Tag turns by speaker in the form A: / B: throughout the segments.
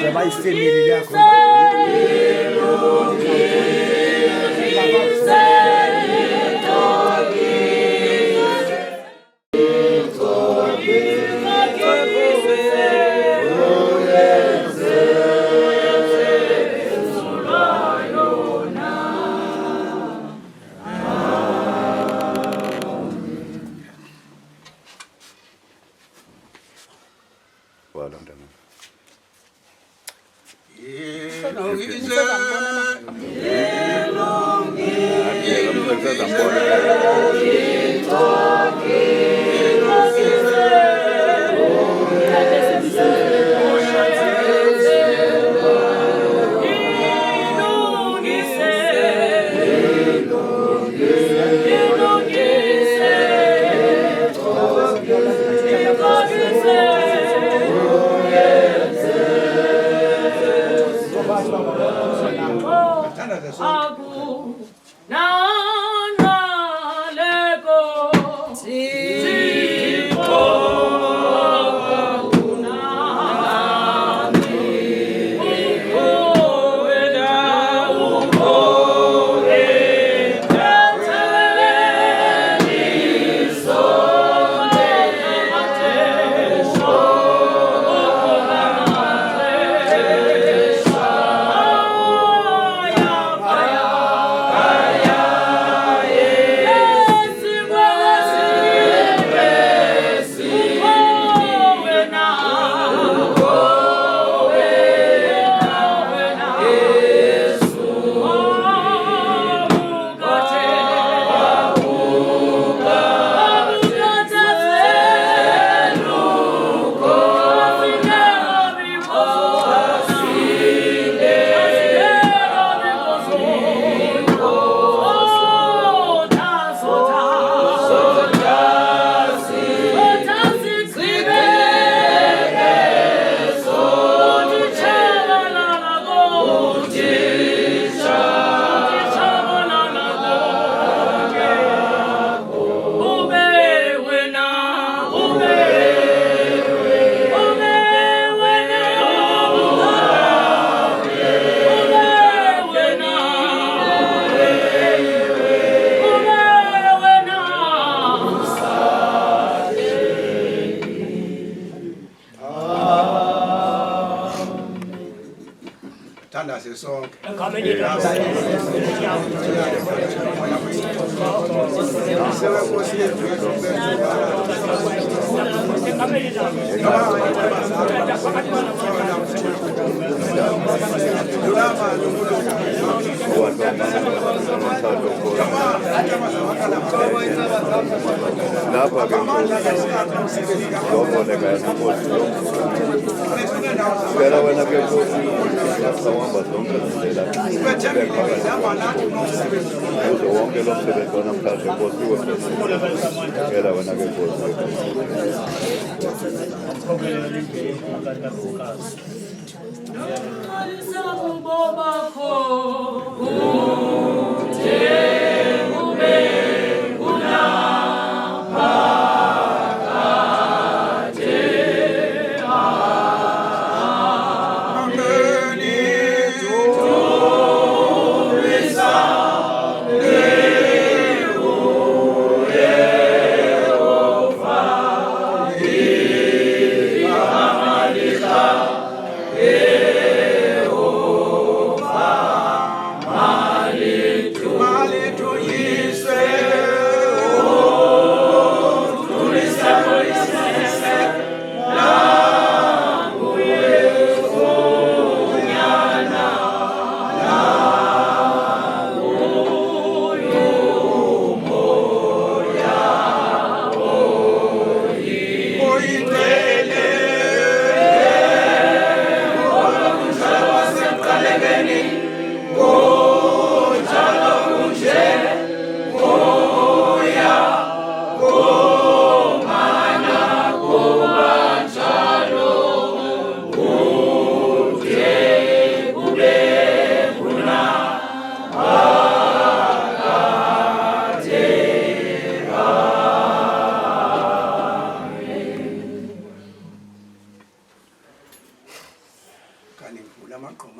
A: family yako.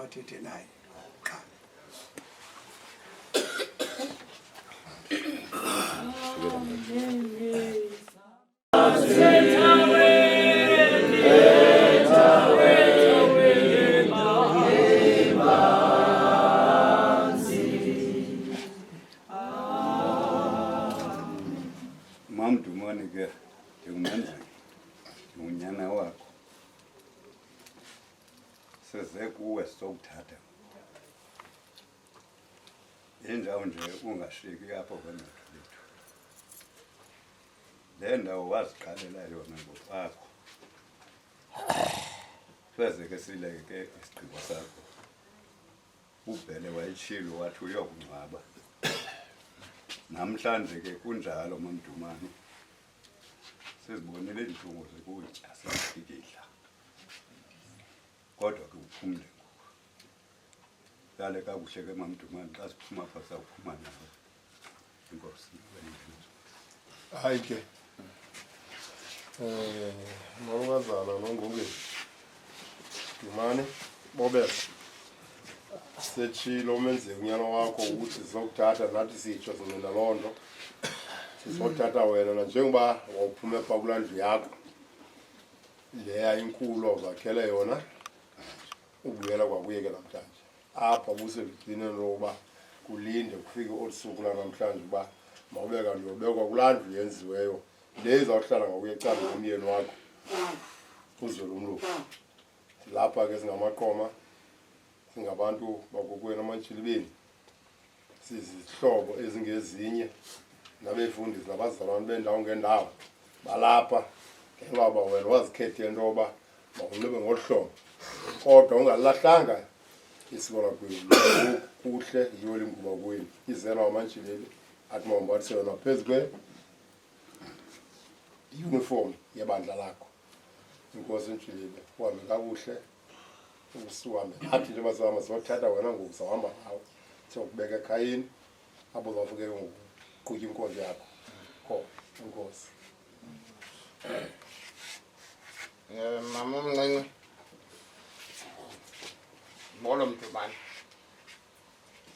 A: mathethe naye qha.
B: Mamdumane ke ndingumenza ngunyana wakho seze kuwe sokuthatha indawo nje ungashiki apho kwencwadi lethu. Le ndawo waziqalela yona ngokwakho seze ke sileke isigqibo sakho. Ubhele wayitshilo wathi uyokungcwaba. Namhlanje ke kunjalo Mamdumane sizibonile izinhlungu zokutya sifikile kodwa ke uphumle ngoku dale kakuhle ke Mamdumane xa siphuma apha sawuphuma nawe inkosi
C: hayi ke mawungazala nongoke Dumane Bobela setshilo umenze unyana wakho ukuthi sizokuthatha nathi sitsho sinena loo nto sizothatha wena na njengoba wawuphuma ePabulandlu yakho leya inkulu ozakhele yona ubuyela kwakuye ke namhlanje apha buselugcineni lokuba kulinde kufike olusuku lanamhlanje uba mawubeka ndiyobekwa kulaa ndlu yenziweyo le izawuhlala ngakuye ecala komyeni wakho uzwele umluku. Lapha ke singamaqoma singabantu bakokwena amantshilibeni sizihlobo ezingezinye nabefundisi nabazalwane bendawo ngendawo balapha ngenxa yoba wena wazikhethe into yoba mawunxibe ngolu hlobo kodwa ungalahlanga isiko lakwenu kuhle yiyo linguba kwenu izela wamantshileli athi mawumbathise yona phezu kwe-uniform yebandla lakho. Inkosi Ntshilile uhambe kakuhle usuhambe nathi nje bazama sizothatha wena ngoku sawuhamba nawe siyokubeka ekhayeni apho uzawufike ngoku qhutya inkonzo yakho kho inkosi.
D: Mama omncinci molo Mdumane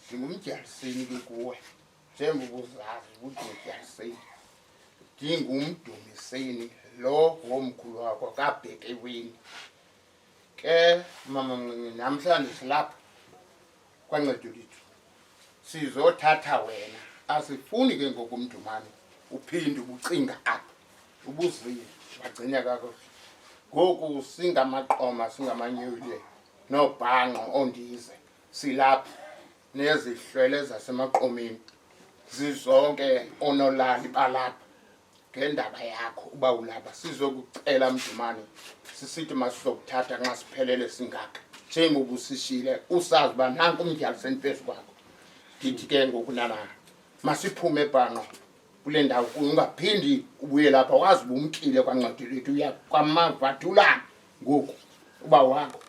D: ndingumdyaliseni ke kuwe njengoba uzazi ukuthi udyaliseni ndingumdumiseni lo womkhulu wakho kaBhekeweni. Ke mama omncinci namhlanje silapha kwancedo lethu sizothatha wena asifuni ke ngoku Mdumane uphinde ubucinga apha ubuzile bagcina kakuhle ngoku singamaqoma singamanyule nobhanqo ondize silapha nezihlwele zasemaqomeni zizonke onolali balapha ngendaba yakho uba ulapha sizokucela Mdumane sisithi masizokuthatha nxa siphelele singaka njengoba usishile usazi uba nanku umdyaliseni phezu kwakho. Ndithi ke ngoku nana masiphume ebhanqo kule ndawo ungaphindi ubuye lapha wazi ubumkile kwancedo lethu uya kwamavathulana ngoku uba wakho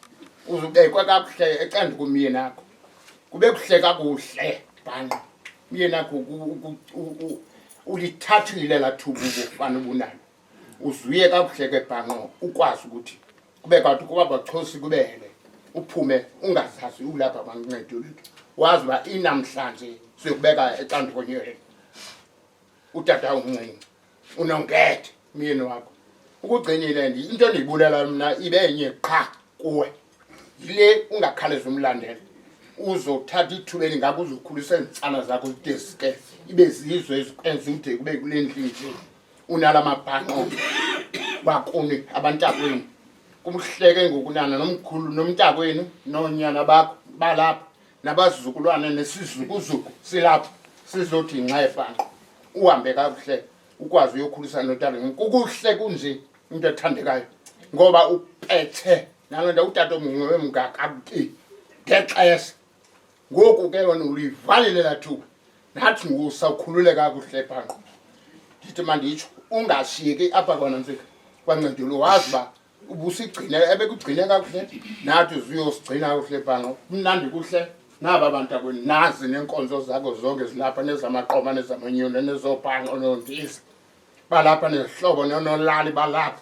D: uzubekwa kakuhle ecanda komyeni akho kube kuhle kakuhle bhanqo umyeni akho ulithathile lathuba ukufana ubunalo uzuye kakuhle ke bhanqo ukwazi ukuthi kube kanti kuba baxhosi kubele uphume ungazazi ulapha kwancedo lethu wazi uba inamhlanje siyokubeka ecanda konyeni utata omncinci unongethe myeni wakho ukugcinile into endiyibulela mna ibenye qha kuwe yile ungakhaleza umlandela uzothatha ithuba elingaka uzokhulisa iintsana zakho zidesike ibe zizwe ezikwenza ude kube kule ndlu nje unala mabhanqo bakuni abantakwenu kumhleke ngokunana nomkhulu nomntakwenu nonyana bakho balapha nabazukulwane nesizukuzuku silapha sizothi nxa ebhanqo uhambe kakuhle ukwazi uyokhulisa notata kukuhle kunje into ethandekayo ngoba upethe nalonto utata omungwe wemngakabuki ngexesha ngoku ke wena ulivalile lathuba nathi ngusawukhulule kakuhle bhanqo. Ndithi manditsho ungashiyeki apha kwanantsika kwancedo wazi uba ubusigcine ebekugcine kakuhle nathi uzuyosigcina kakuhle bhanqo mnandi kuhle naba bantakwenu nazi nenkonzo zakho zonke zilapha nezamaqoma nezamanyulo nezobhanqo nondiza balapha nezihlobo nonolali balapha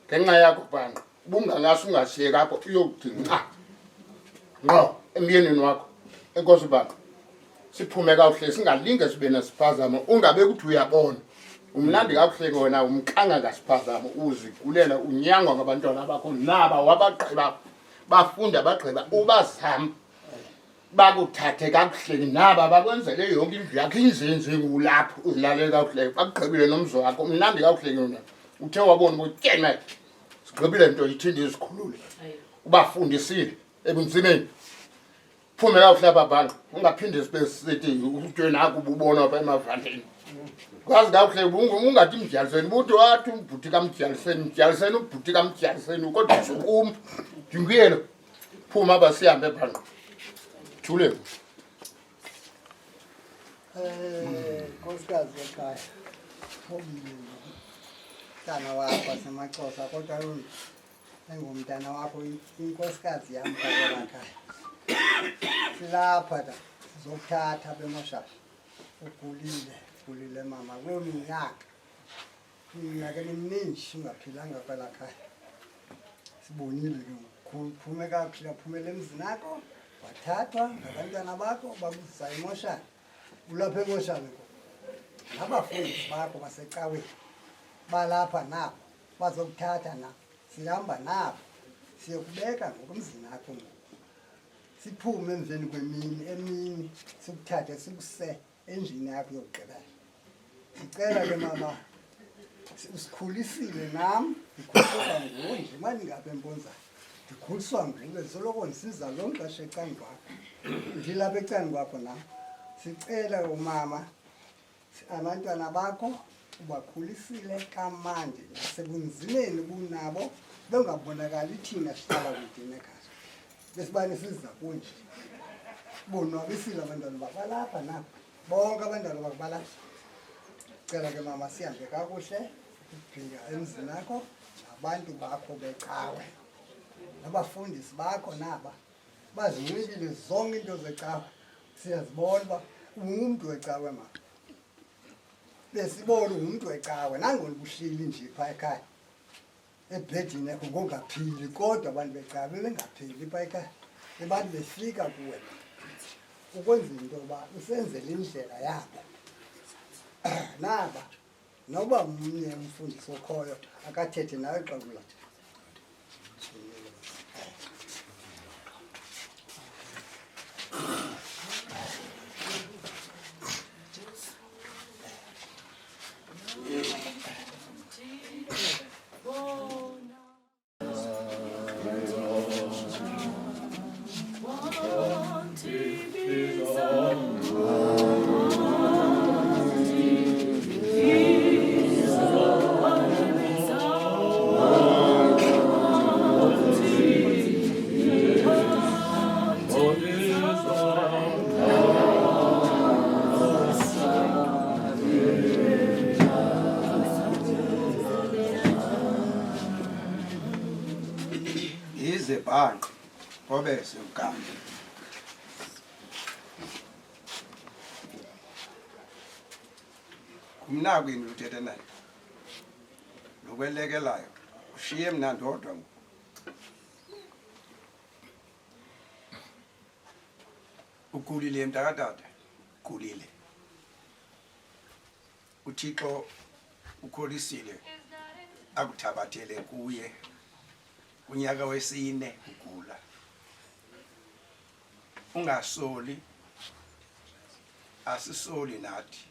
D: ngenxa yakho bhanqo ubungangase ungashiyeki apho uyogcina ngqo emyenini wakho enkosi baba siphume kakuhle singalinge sibe nesiphazamo ungabe kuthi uyabona umlandi kakuhle wena umkhanga ngasiphazamo uzigulela unyangwa ngabantwana bakho naba wabagqiba bafunda bagqiba ubazama bakuthathe kakuhle naba bakwenzele yonke indlu yakho inzenze ngulapho uzilalele kakuhle bakugqibile nomzo wakho umlandi kakuhle yona uthe wabona ukuthi yena sigqibile into ithinde izikhulule ubafundisile ebunzimeni phume kakuhle babhanga ungaphinde sibe sithi utweni akho ububona apha emavandleni kwazi kakuhle ungathi mdyaliseni buthi wathi umbhuti kamdyaliseni ubhuti kamdyaliseni kodwa usukum ndinguyelo phuma basihambe bhanqa thule
A: nkosikazi ekhaya umntana wakho asemaXhosa kodwa engumntana wakho inkosikazi yam kakhaya silapha la sizokuthatha bemoshasha ugulile mama kuloo minyaka emininji ungaphilanga kwela khaya sibonile ke uphume kakuhle aphumele emzini akho wathathwa ngabantwana bakho bakuzisa emoshana ulapha emoshana nabafundisi bakho basecaweni balapha nabo bazokuthatha nabo sihamba nabo siyokubeka ngokomzini akho siphume emveni emini sikuthathe sikuse endlini yakho yokugqibela sicela ke mama usikhulisile nam ndikhuliswa nguwe nje mani ngabe mbonzayo ndikhuliswa nguwe soloko ndisiza lonke xesha ecani kwakho ndilapha ecani kwakho nam sicela umama abantwana bakho ubakhulisile kamandi nasebunzimeni bunabo bengabonakali thina sihlala kude nekhaya besibani siza kunje bonwabisile abantwana bakho balapha nabo bonke abantwana bakho balapha cela ke mama sihambe kakuhle ukubhinga emzini akho nabantu bakho becawe nabafundisi bakho naba bazinxibile zonke into zecawe siyazibona uba ungumntu wecawe mama besibona ungumntu wecawe nangona ubuhleli nje phaa ekhaya ebhedini yakho ngongaphili kodwa abantu becawe bebengaphili phaa ekhaya abantu befika kuwe ukwenzela into yoba usenzele indlela yabo naba noba umnye umfundisi okhoyo akathethe nawe xa kulatha
E: izebhanqa obese ugama kumnakwini uthethe naye lokwelekelayo ushiye mna ndodwa ukhulile mntakatata ukhulile uThixo ukholisile akuthabathele kuye unyaka wesine ugula ungasoli asisoli nathi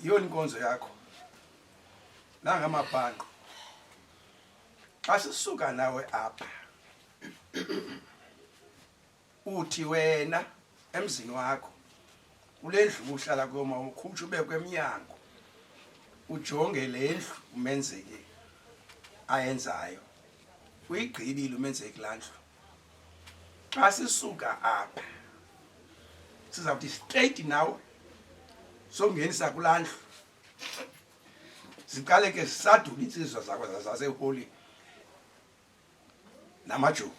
E: yona inkonzo yakho nangamabhanqo asisuka nawe apha uthi wena emzini wakho kulendlu uhlala koma ukhutshe ube kwemnyango ujonge lendlu umenzeke ayenzayo uyigqibile umenzeke landlu xa sisuka apha sizawuthi straight nawe songenisa kulandlu siqale ke sisadula insizwa zakho zaseholi namajuba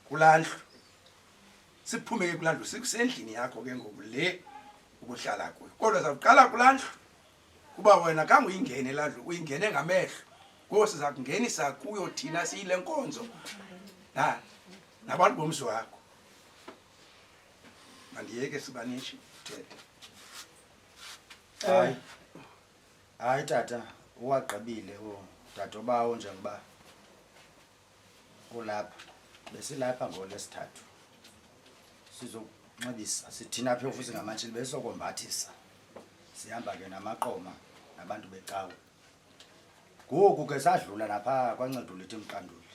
E: kulandlu siphume ke kulandlu sikusendlini yakho ke ngoku le ukuhlala kuyo kodwa zawuqala kulandlu kuba wena kanga uyingene landlu uyingene ngamehlo ngoku siza kungenisa kuyo thina siyile nkonzo nabantu bomzi wakho mandiyeke sibanishi uthethe.
F: Hayi tata uwagqibile udadewabo njengoba ulapha besilapha ngoLwesithathu sizokunxibisa sithina apha ofisi ngamantshili besokombathisa sihamba ke namaqoma nabantu becawe ngoku ke sadlula lapha kwaNcedo Lethu eMqanduli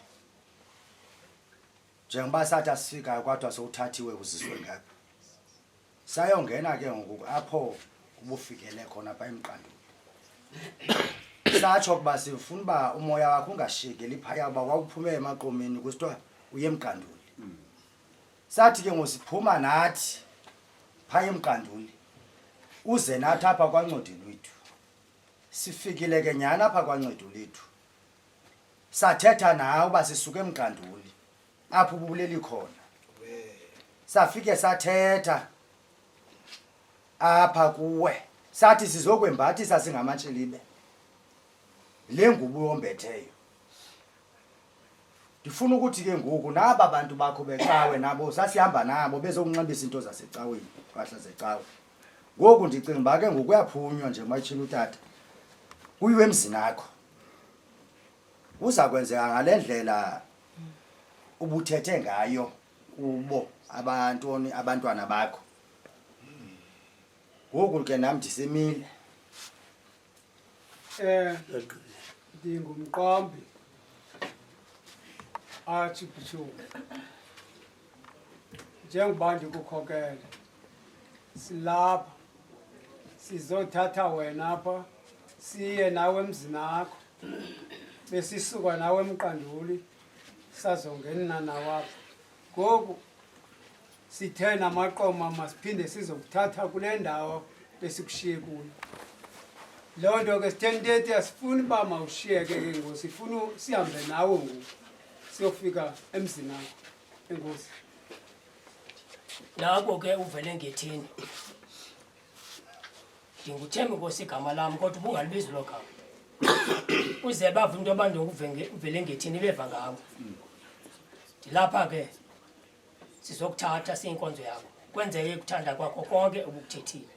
F: njengoba sathi asifika kwadwa sowuthathiwe uziswe ngapha sayongena ke ngoku apho ubufikele khona pha eMqanduli satsho kuba sifuna uba umoya wakho ungashiyekeli phaya uba kwakuphume emaqomeni kusithiwa uye eMqanduli sathi ke ngosiphuma nathi phaya eMqanduli uze nathi apha kwaNcedo Lethu sifikile ke nyana apha kwaNcedo Lethu sathetha nawe uba sisuke eMqanduli apho ubuleli khona safike sathetha apha kuwe sathi sizokwembathisa singamantshilibe le ngubo yombetheyo ndifuna ukuthi ke ngoku naba bantu bakho becawe nabo sasihamba nabo bezokunxibisa into zasecaweni impahla zecawe ngoku ndicinga uba ke ngoku uyaphunywa nje mayitshila utata kuyiwe emzini akho uza kwenzeka ngale ndlela ubuthethe ngayo kubo abantwana bakho ngoku ke nami ndisemile
G: ndingumqambi athi Bhishop njengoba ndikukhokele silapha sizothatha wena apha siye nawe emzini akho besisuka nawe eMqanduli sazongena nawapha ngoku sithe namaqoma masiphinde sizokuthatha kule ndawo besikushiye kuyo. Loo nto ke sithe ntethi asifuni uba mawushiyeke ke ngoku sifuna sihambe nawe ngoku siyofika emzini akho. Enkosi.
H: Nako ke uvele ngethini ndinguthemba Nkosi igama lam kodwa ubungalibizi lo gama uze bava into abantu uvele ngethini beva ngawo ndilapha ke sizokuthatha siyinkonzo yakho kwenzeke ukuthanda kwakho konke obukuthethile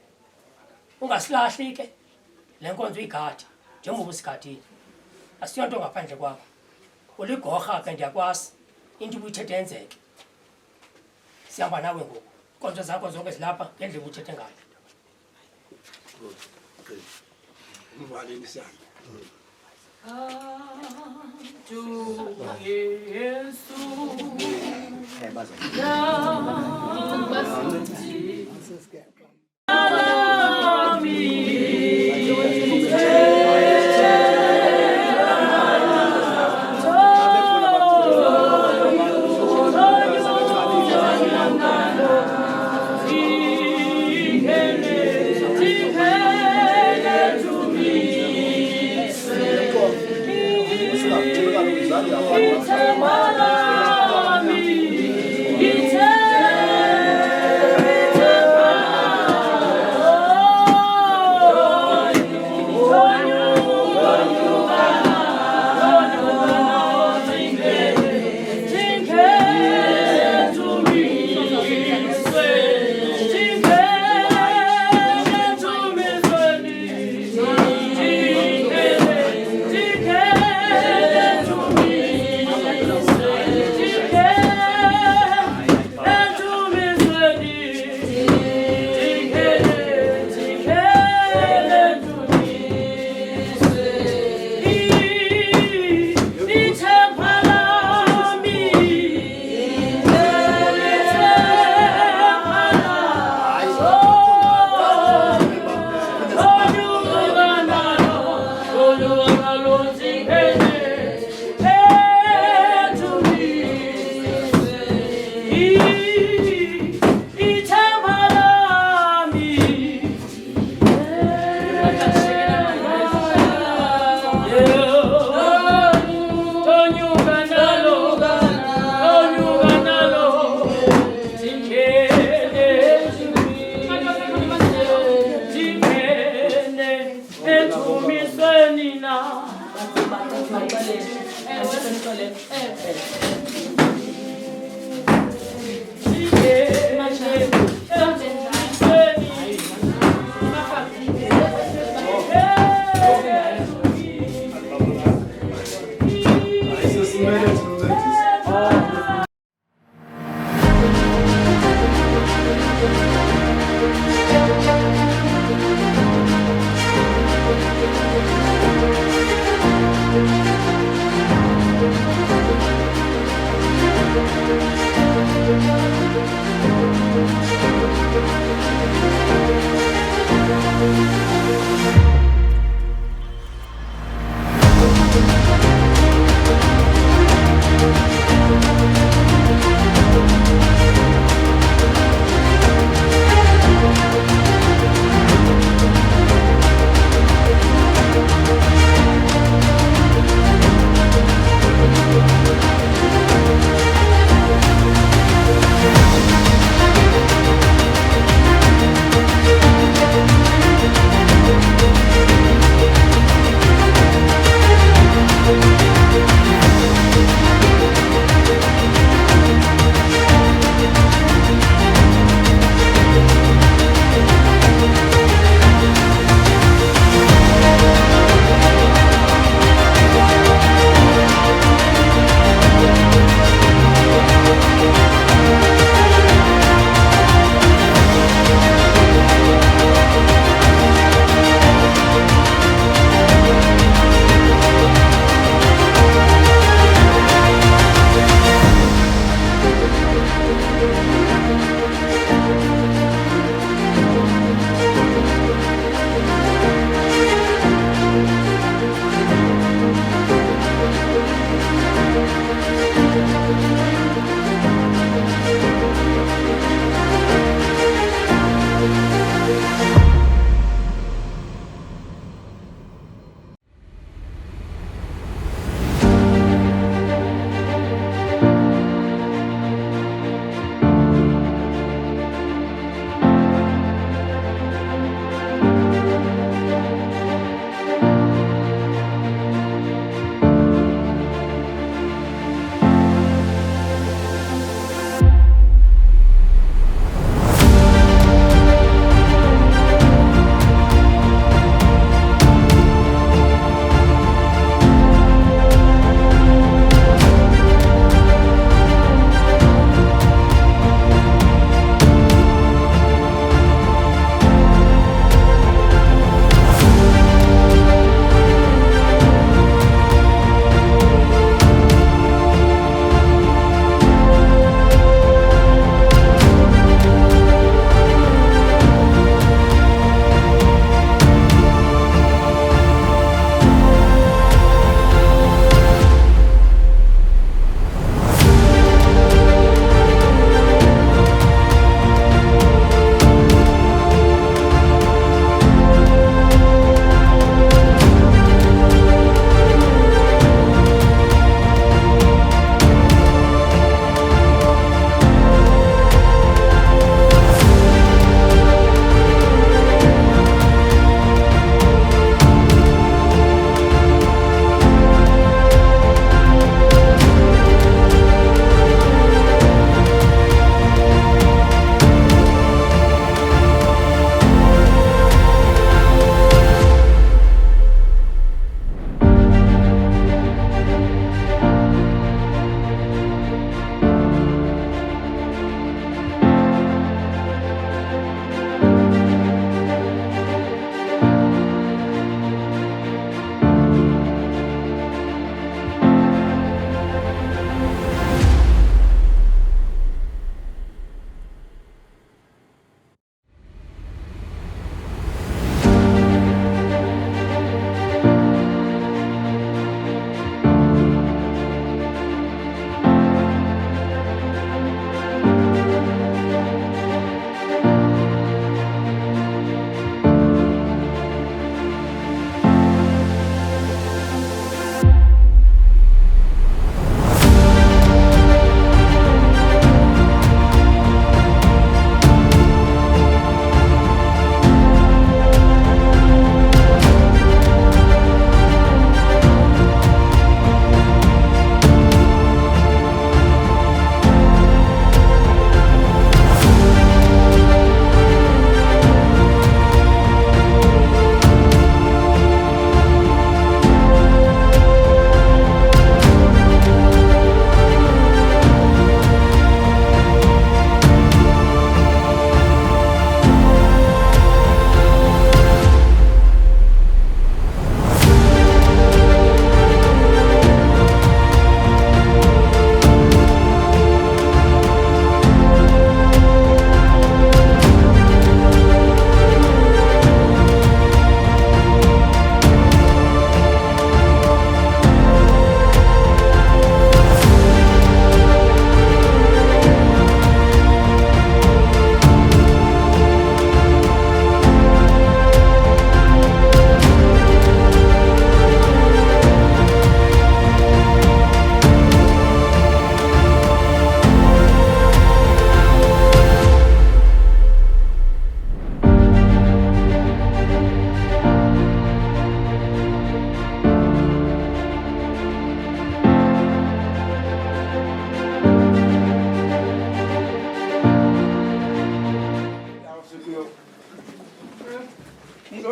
H: ungasilahli ke le nkonzo uyigadi njengoba usigadile asiyonto ngaphandle kwakho uligorha ke ndiyakwazi into ubuyithethe yenzeke sihamba nawe ngoku inkonzo zakho zonke zilapha ngendlela ubuthethe ngayo
E: Mvaleni sana
I: It's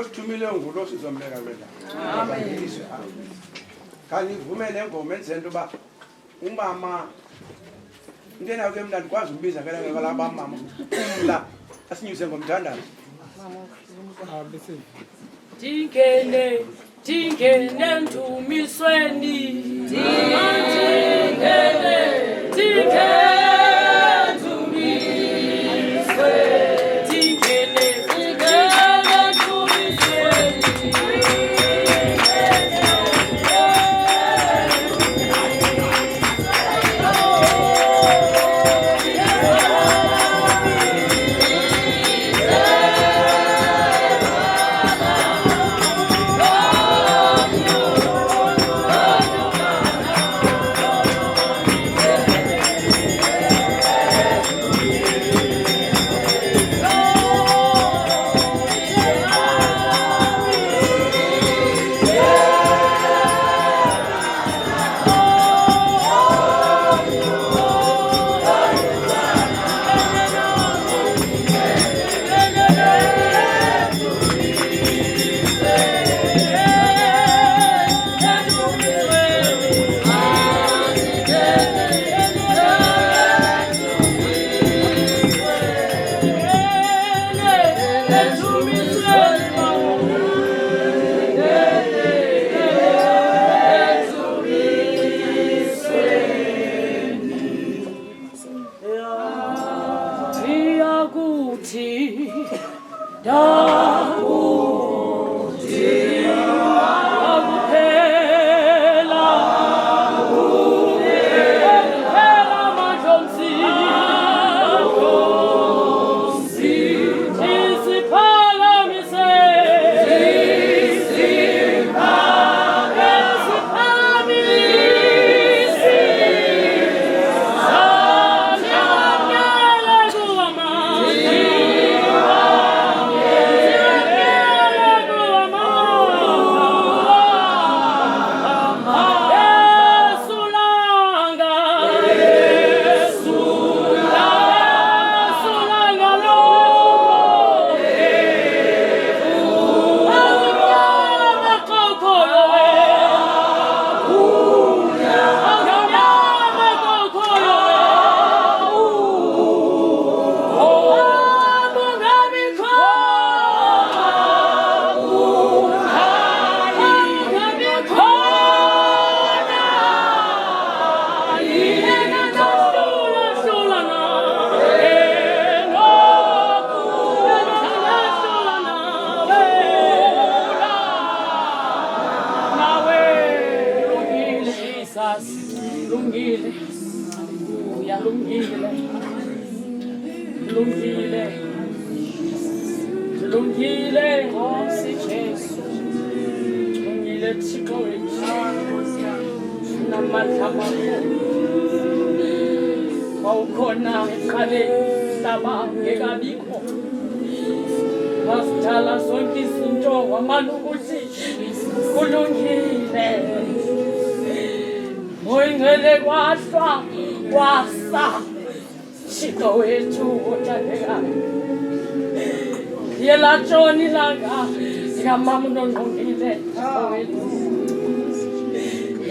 E: osithumile ngulo sizombeka kwenda amen kanivumele ngoma enzento uba umama intena ke mntana kwazi ubiza ngela ngela mama umla asinyuse ngomthandazo
I: Tingene ndumisweni tingene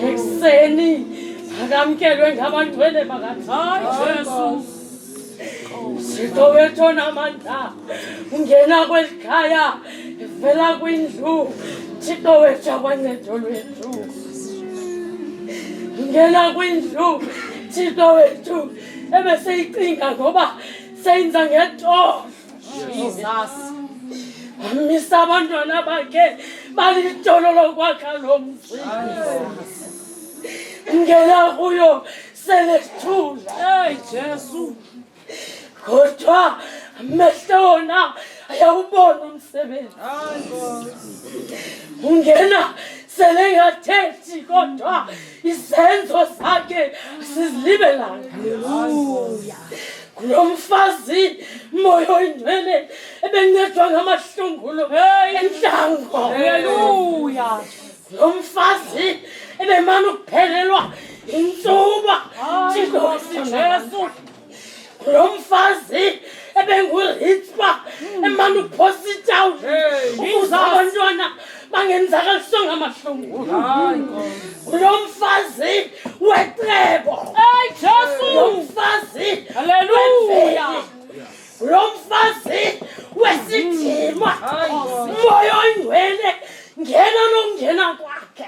I: Ekseni akamkelwe ngabantwele bakathai Jesu Sito wethu namandla ungena kwelikhaya evela kwindlu Sito wethu akwancedo lwethu ungena kwindlu Sito wethu ebeseyicinga ngoba seyenza ngeto Jesus Misa abantwana bakhe balitolo lokwakha lo mzi ngena kuyo selethula hey Jesu kodwa mehlona ayawubona umsebenzi ungena selengathethi kodwa izenzo zakhe sizilibelanga haleluya kulomfazi moyo oyingcwele ebencedwa ngamahlungulo entlango haleluya kulomfazi ebemana ukuphelelwa intsuba Jesu kulomfazi ebenguritspa emane uphosa itawuni ukuze abantwana bangenzakaliswa ngamahlungu. Lo mfazi wetrebo, lo mfazi wemveli, lo mfazi wesidima, moya oyingcwele ngena nokungena kwakhe,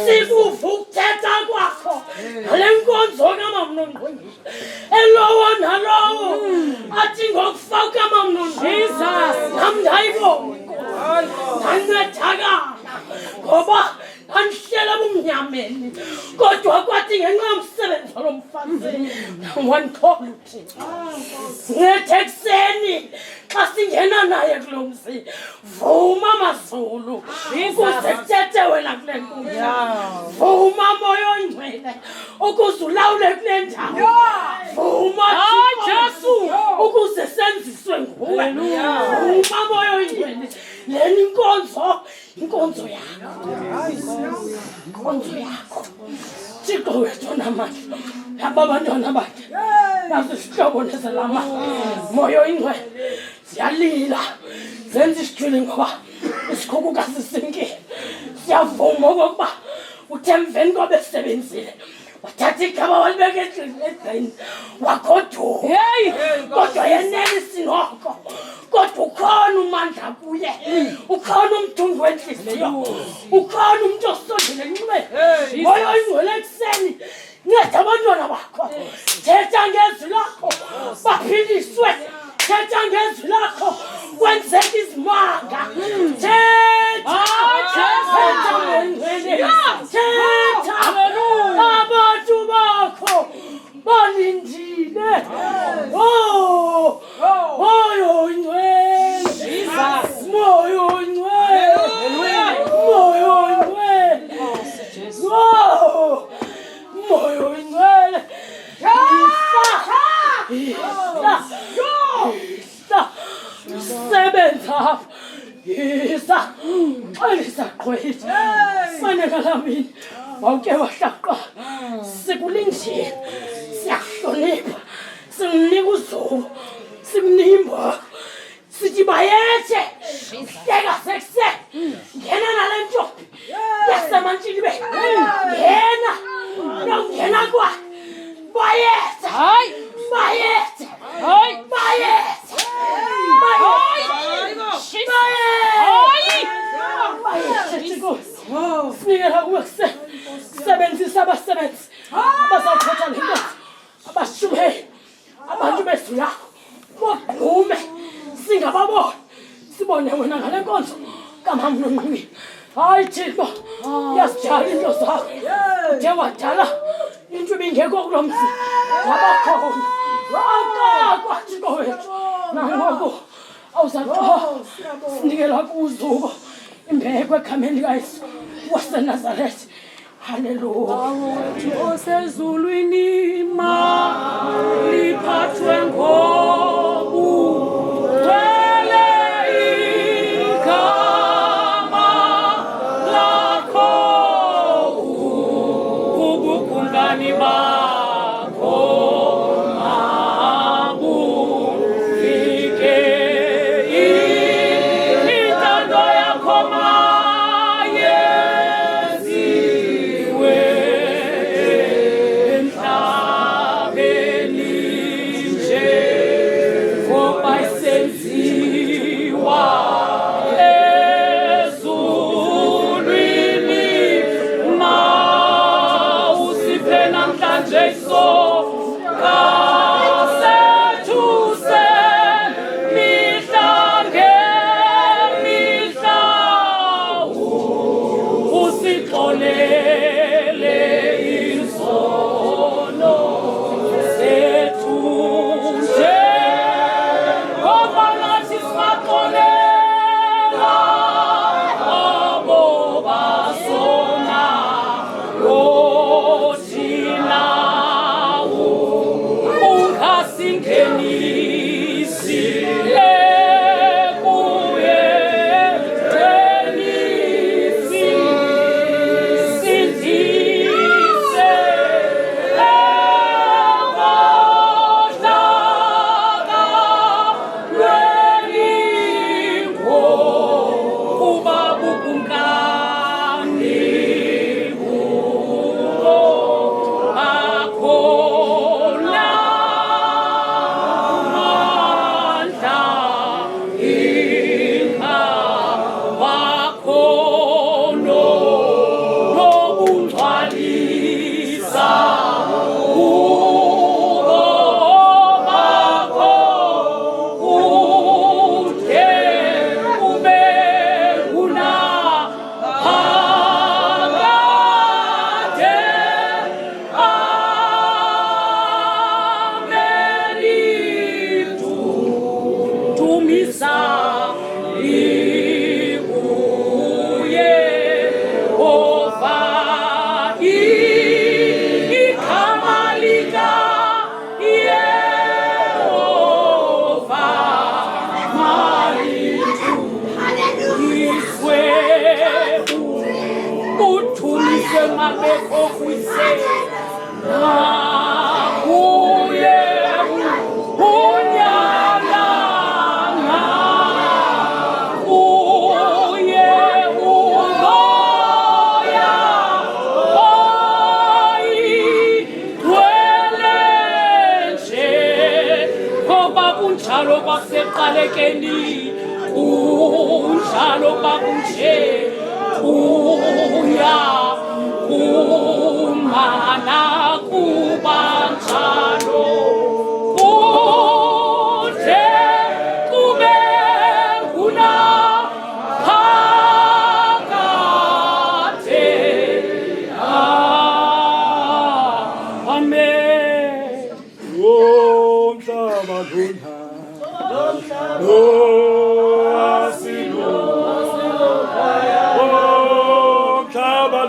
I: sikuva ukuthetha kwakho ngale nkonzo kaMamnongqungqi. Elowo nalowo athi ngokufa kukaMamnongqungqi nam ndayibona ndancedakala ngoba andihlela bumnyameni, kodwa kwathi ngenxa yomsebenzi walo mfazi wandithola uThixo. Sincede ekuseni xa singena naye kulo mzi, vuma mazulu ukuze kuthethe wena kule nkundla, vuma moya oyingcwele ukuze ulawule kule ndawo, vuma Jesu ukuze senziswe nguwe, vuma moya oyingcwele. Leni inkonzo yakho, inkonzo yakho Thixo wethu namandla. Laba bantwana bakhe nazisihlobo nezalama moya oyingcwele ziyalila zenza isijwili ngoba isikhukukazi sinkile. Siyavuma okokuba uthe emveni koba esebenzile wathatha igaba walibeka edlini wagoduka, kodwa yenelisi noko, kodwa ukhona umandla kuye, ukhona umthungu wenhliziyo, ukhona umuntu osondele enxibeni. Moya oyingcwele ekuseni nceda abantwana bakho, thetha ngezwi lakho baphiliswe, thetha ngezwi lakho kwenzeka izimanga, thetha ngengcwele, thetha abantu bakho balindile. Moya oyingcwele, moya oyingcwele, moya oyingcwele, moya oyingcwele, sebenza yisa xolisa gqwethu manekalamini wawuke wahlaqa sikulindile, siyahlonipha, sikunika uzulu, sikunika imboko, sithi bayethe hleka sekuseni, ngena nale ntombi yasemantshilibeni, ngena nokungena kwayo, bayethe, bayethe, bayethe, sinikela kuwe kuseni, sebenzisa abasebenzi abazawuthatha le nkonzo, abashumeli, abantu bezwi lakho, bodume singababona, sibone wena ngale nkonzo kaMamnongqungqi. Hayi Thixo, uyazijala into zakho, uthe wadala into ibingekho kulo mzi, wabakhona awukakwa Thixo wethu. Nangoku awuzaxola, sinikela kuzuko imbeko egameni likaYesu waseNazaretha. Haleluya.
J: Osezulwini maliphathwe ngobugcwele igama lakho, ubukumkani bakho mabufike, intando yakho mayenziwe emhlabeni nje. unyalana uye umoya oyigcwele nje ngoba kunjalo kwasekuqalekeni kunjalo kwakunje uya umana kubanjalo kude kube nguna phakade amen
E: Umhlaba lona asilo umhlaba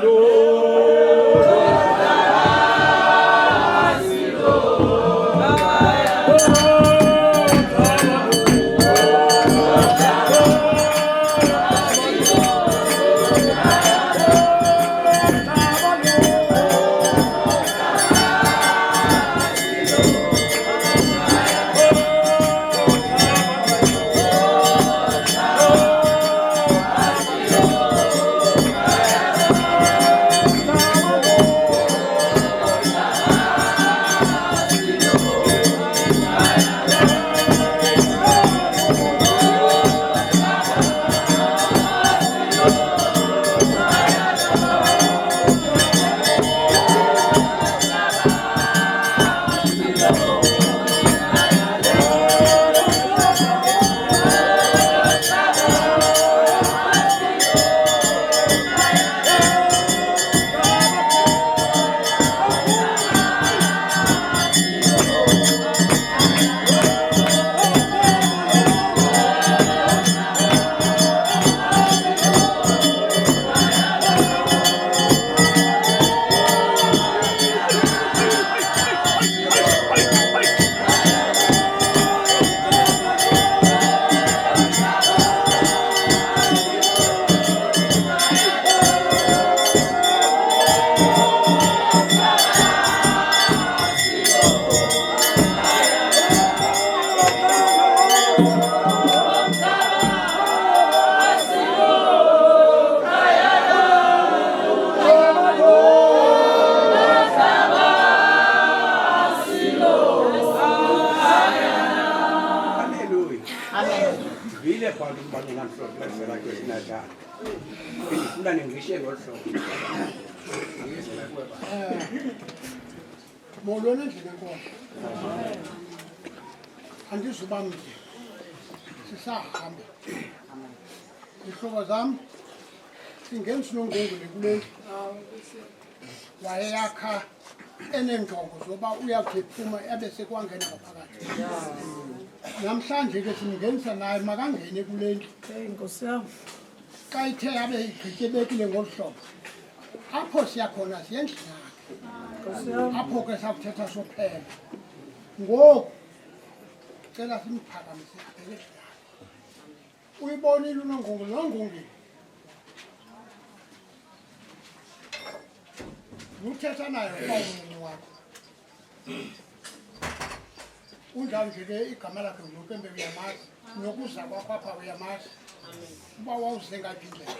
K: molweni endlini enkomo andizuba mde sisahamba izihlobo zam singensinongongole kule wayeyakha eneenjongo zoba uyawuthi ephuma abe sekwangena ngaphakathi namhlanje ke simngenisa naye makangene kule ndlu xa ithe abe igqityebekile ngolu hlobo apho siyakhona siyendlini yakhe apho ke sakuthetha sophela ngoku cela simphakamise abheke yakhe uyibonile unongongole nongongile uthetha nayo kwawunini wakho unjalo nje ke igama lakhe ngokembe uyamazi nokuza kwakho apha uyamazi uba wawuzengaphi indlela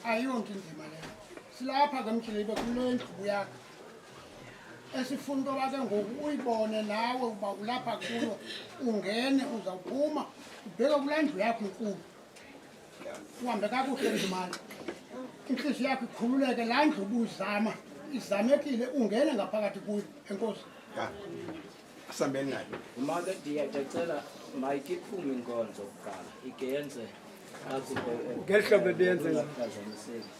K: ayiyonto inzima leyo silapha ke mtyhilibe kule ndlu yakho esifuna into yoba ke ngoku uyibone nawe uba ulapha kuyo ungene uzawuphuma ubheke kulaa ndlu yakho inkulu uhambe kakuhle ndimani intliziyo yakho ikhululeke laa ndlu ubuzama izamekile ungene ngaphakathi kuyo enkosi
E: asambeni nayo
L: umake ndiyacela mayike iphume inkonzo kuqala ike yenze
G: ngeli hlobo ebeyenze
L: ngaphazamiseki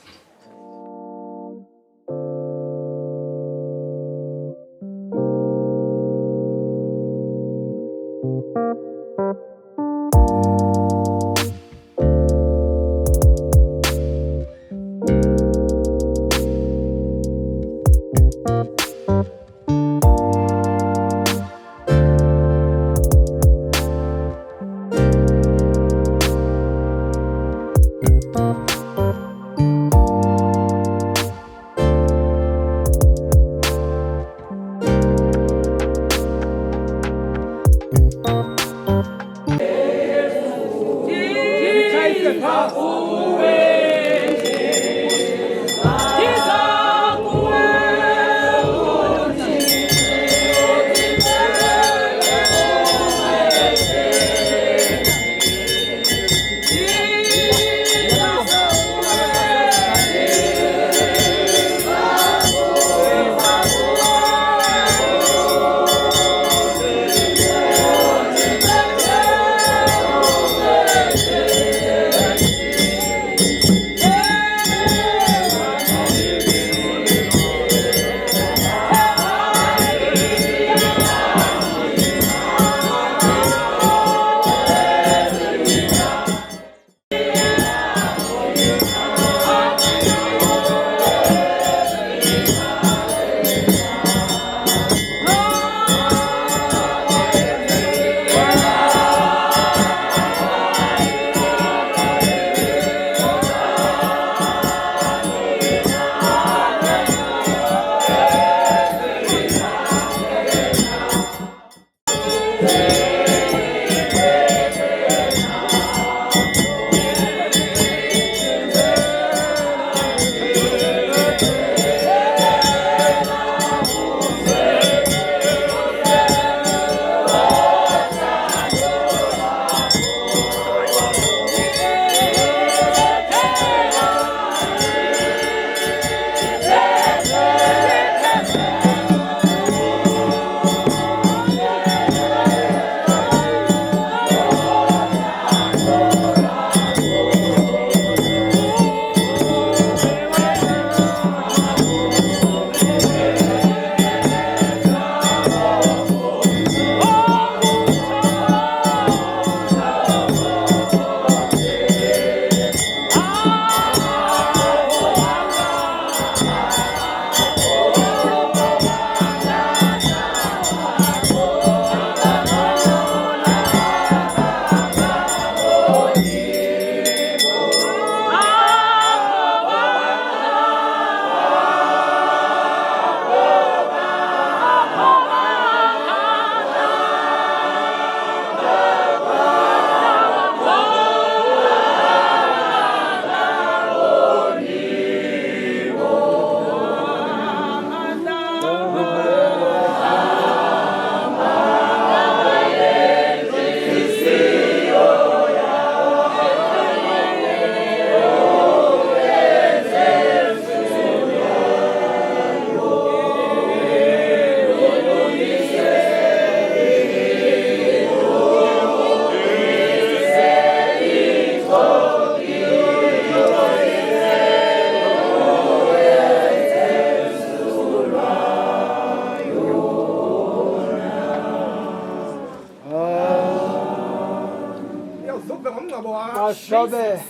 G: Mashobe.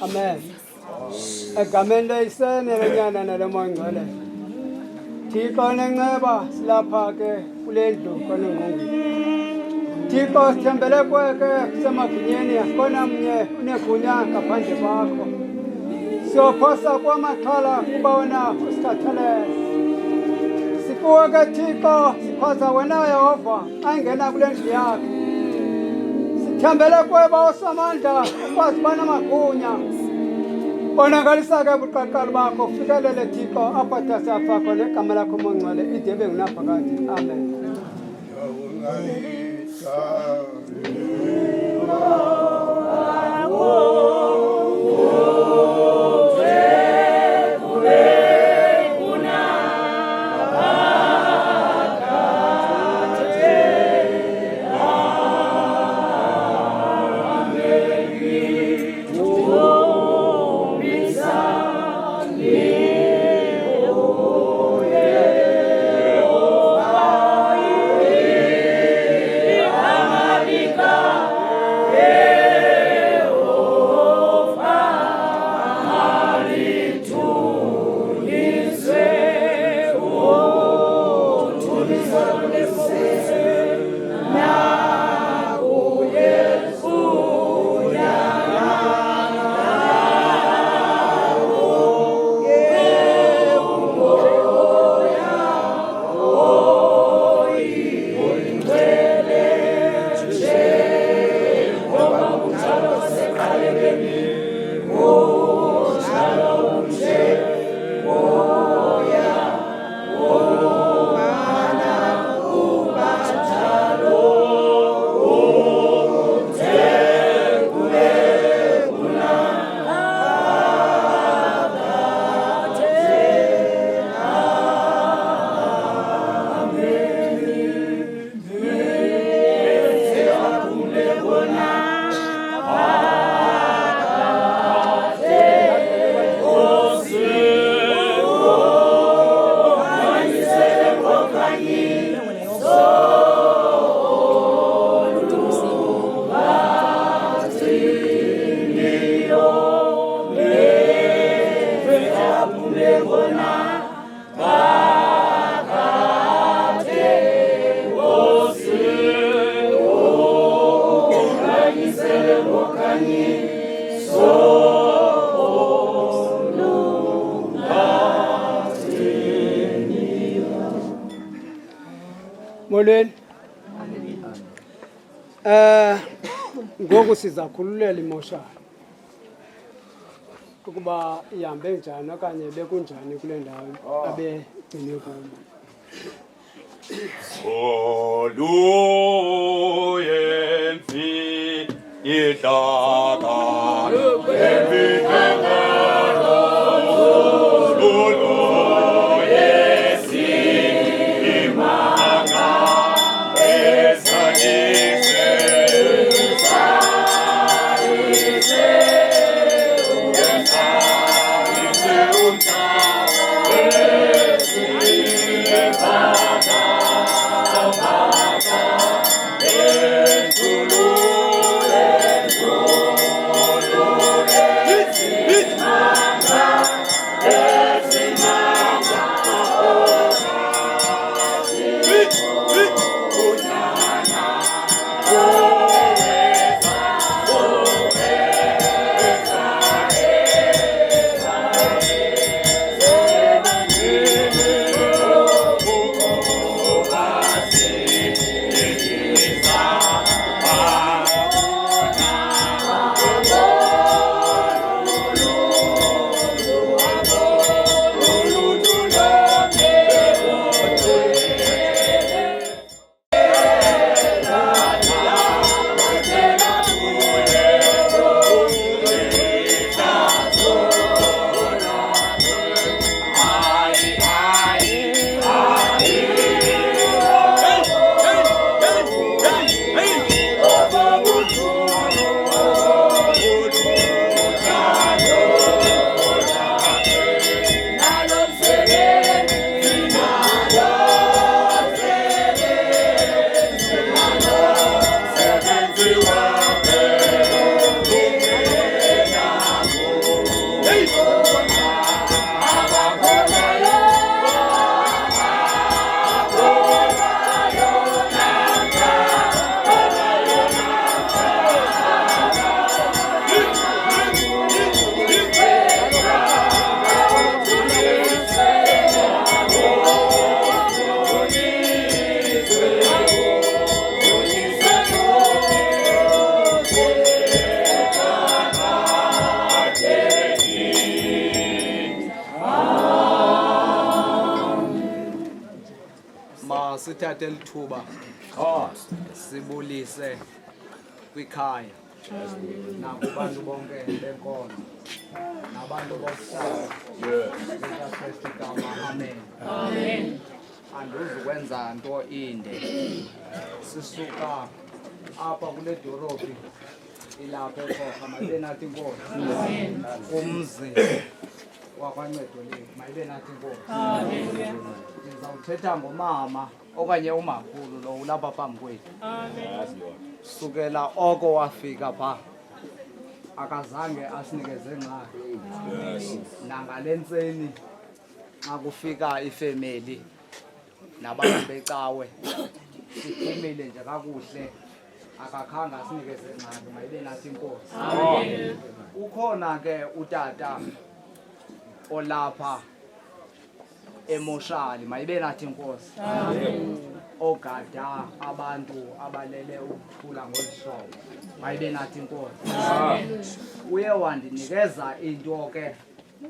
G: Amen. Egameni lesene lenyana nelemoyingcwele. Thixo nenceba silapha ke kule ndlu konengqongi. Thixo sithembele kweke kusemagunyeni akona mnye unegunya ngaphandle kwakho. Siyophosa kwamaxhala kuba wena usikhathalele. Sikuwe ke Thixo sikhoza wena Yehova angena kule ndlu yakhe. Sithembele kweba osamandla ukwazi uba namagunya. Bonakalisa ke ubuqaqala bakho fikelele Thixo apho siyafa khona igama lakho mongcwele idebe ngunaphakade. Amen.
J: Bika
G: Ngoku sizakhululela imoshana ukuba ihambe njani okanye bekunjani kule ndawo abegcine kuyo.
M: Oluyenzi idaka evideka oloyesi imanga esalise
L: Sithathe lithuba sibulise kwikhaya nakubantu bonke benkono nabantu bokuhlala ngeKristu igama. Amen. Andizukwenza nto inde. Sisuka apha kule dolophi ilapha eKhoga, mayibe nathi inkosi. Umzi wakwaNcedo lethu mayibe nathi inkosi. Ndizawuthetha ngomama okanye umakhulu lo ulapha phambi kwethu. Sukela oko wafika pha akazange asinikeze ngxaki. Nangale ntseni xa kufika ifemeli nabantu becawe siphumile nje kakuhle, akakhange asinikeze ngxaki. Mayibe nathi inkosi. Ukhona ke utata olapha emoshali, mayibe nathi inkosi. Ogada abantu abalele ukuthula ngolihlobo, mayibe nathi inkosi. Uye wandinikeza into ke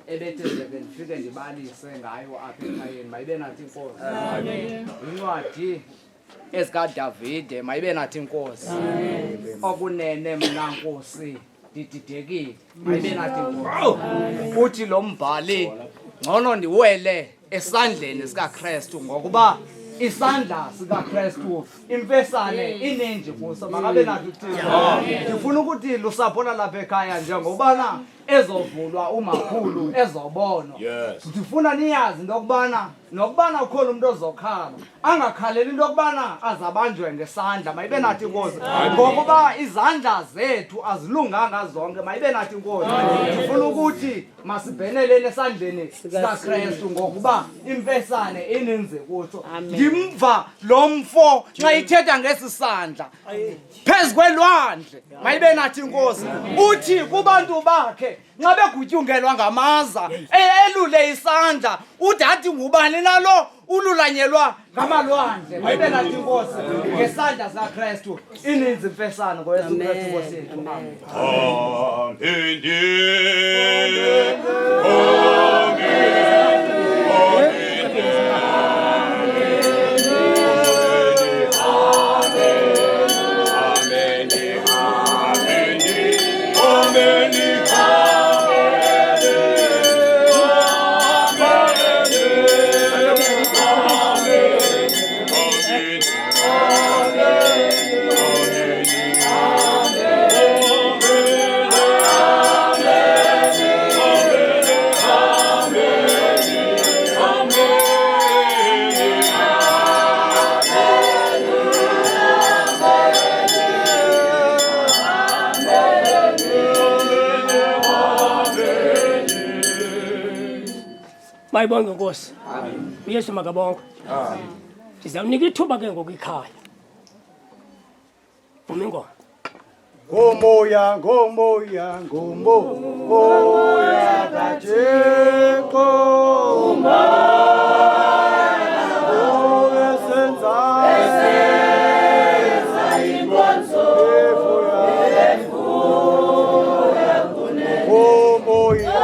L: ebethezeke ndifike ndibalise ngayo apha ekhayeni, mayibe nathi inkosi. Incwadi ezikaDavide, mayibe nathi inkosi. Okunene mna nkosi ndididekile, mayibe nathi inkosi. Uthi lo mbhali ngcono ndiwele esandleni sikaKristu ngokuba isandla sikaKristu imfesane ininji kuso. Makabe nathi uThixo. Ndifuna ukuthi lusapho lalapha ekhaya njengobana ezovulwa umakhulu ezobonwa. Ndifuna niyazi into yokubana nokubana ukhona umuntu ozokhala angakhaleli into yokubana azabanjwe ngesandla, mayibe nathi inkosi. Ngokuba izandla zethu azilunganga zonke, mayibe nathi inkosi. Ndifuna ukuthi masibhenelele esandleni sikaKristu ngokuba imfesane ininzi kuso. Ndimva lo mfo xa ithetha ngesi sandla phezu kwelwandle, mayibe nathi inkosi. Uthi kubantu bakhe bakhe nxa begutyungelwa ngamaza elule isandla udade ngubani nalo ululanyelwa ngamalwandle mayibe nathi inkosi ngesandla saKristu ininzi imfesana ngoYesu Kristu Nkosi yethu.
H: Mayibonge Nkosi. uYesu makabonke. Sizawunika ithuba ke ngokuyikhaya. Vuma ingoma.
A: Ngomoya ngomoya ngomoya kaThixo ngomoya senza inkonzo efuya ngomoya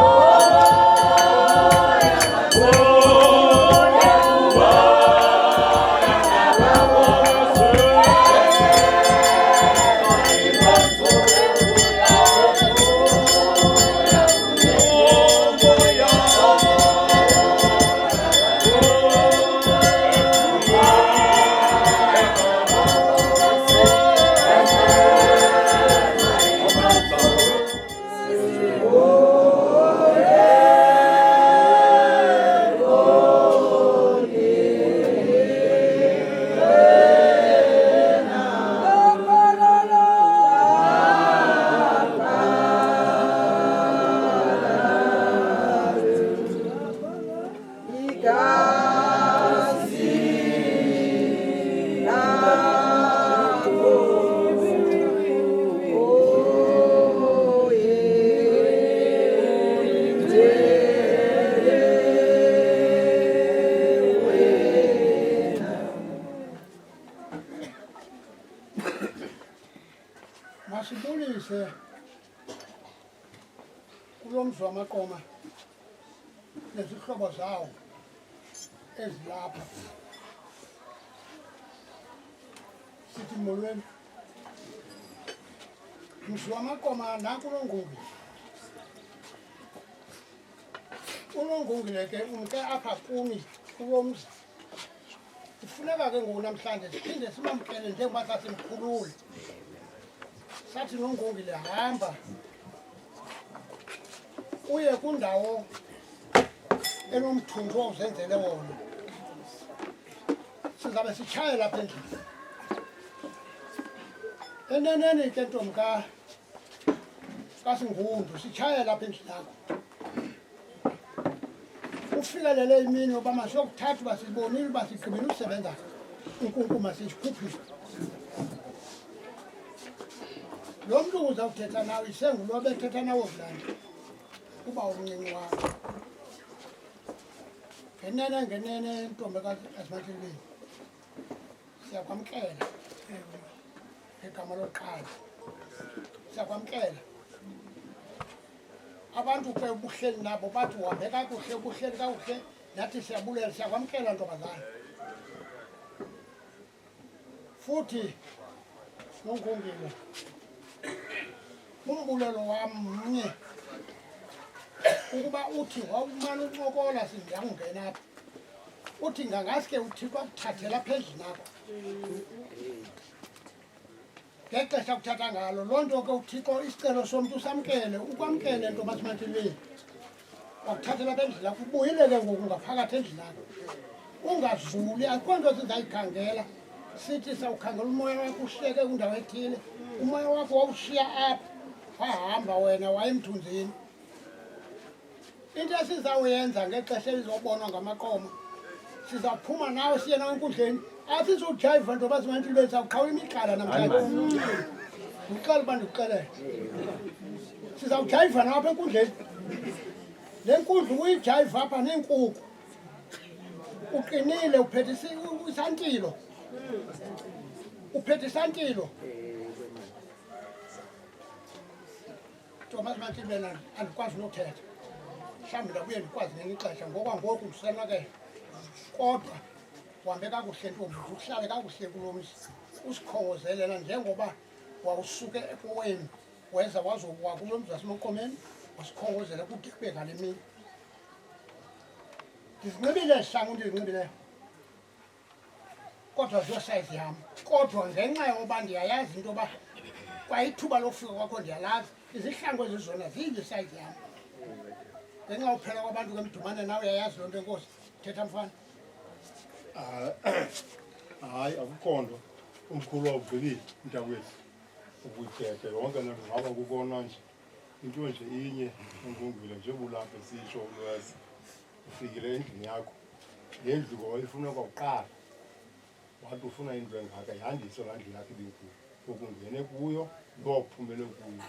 K: Masibulise kulomzi wamaqoma nezihlobo zawo ezilapha sithi molweni mzi wamaqoma nakulongungu ulongungile ke umke apha kumi kulomzi kufuneka ke ngoku namhlanje siphinde simamkele njengoba sasimkhulule sathi nongungile hamba uye kundawo enomthunzi owuzenzele wona sizabe sitshaye lapha endlini eneneni ke ntombi kaSingundu sitshaye lapha endlini yakho ufikelele imini yoba masiyokuthatha uba sibonile uba sigqibile usebenza inkunkuma siyikhuphile lo mntu uzawuthetha nawe isengulo bethetha nawe vulana uba umncinci wakho ngenene ntombi kaSimathilweni siyakwamkela ngegama lokuqala siyakwamkela abantu ke ubuhleli nabo bathi uhambe kakuhle ubuhleli kakuhle nathi siyabulela siyakwamkela ntombazana futhi nongungile umbulelo wam mnye ukuba uthi wawumane uncokola sindiyangena apha uthi ngangaske uthixo akuthathela apha endlini apha ngexesha kuthatha ngalo loo nto ke uthixo isicelo somntu samkele ukwamkele ntombi kaSimathilweni wakuthathela apha endlini yakho ubuyile ke ngoku ngaphakathi endlini yakho ungazuli akho nto sizayikhangela sithi sawukhangela umoya wakho ushiyeke kwindawo ethile umoya wakho wawushiya apha wahamba wena wayemthunzini into esizawuyenza ngexesha elizobonwa ngamaqoma sizawuphuma nawe siye nawe enkundleni asizujayiva nto baSimathilweni sawuqhawula imigqala namhlanje uxela uba ndikuxelele Sizawujayiva napha enkundleni. Le nkundla uyijayiva apha neenkuku. Uqinile uphethe isantilo. Uphethe isantilo. Thomas Mantibena andikwazi nothetha. Mhlawumbi ndabuye ndikwazi ngenye ixesha ngokwangoku ndisenakele. Kodwa uhambe kakuhle ntombi, uhlale kakuhle kulo mzi. Usikhongozelela njengoba wawusuke ekowenu weza wazokuwa kulo mzi waseMaqomeni wasikhongozela kude kube ngale mini. Ndizinqibile izihlangu ndizinqibileyo kodwa ziyosayizi yam. Kodwa ngenxa yoba ndiyayazi into yoba kwayithuba lokufika kwakho ndiyalazi izihlangu ezizona ziyisayizi yam. Ngenxa uphela kwabantu kemdumane nawe uyayazi loo nto enkosi. Thetha mfana.
C: Hayi akukho nto umkhulu wawugqibile mntakwethu ubuthethe yonke le nto ngaba kukona nje into nje inye engungile njengoba ulapha sitsho ulwazi ufikile endlini yakho le ndlu ngoyifuna kwakuqala wathi ufuna indlu engaka yandiswe laa ndlu yakho ibinkulu okungene kuyo lophumele kuyo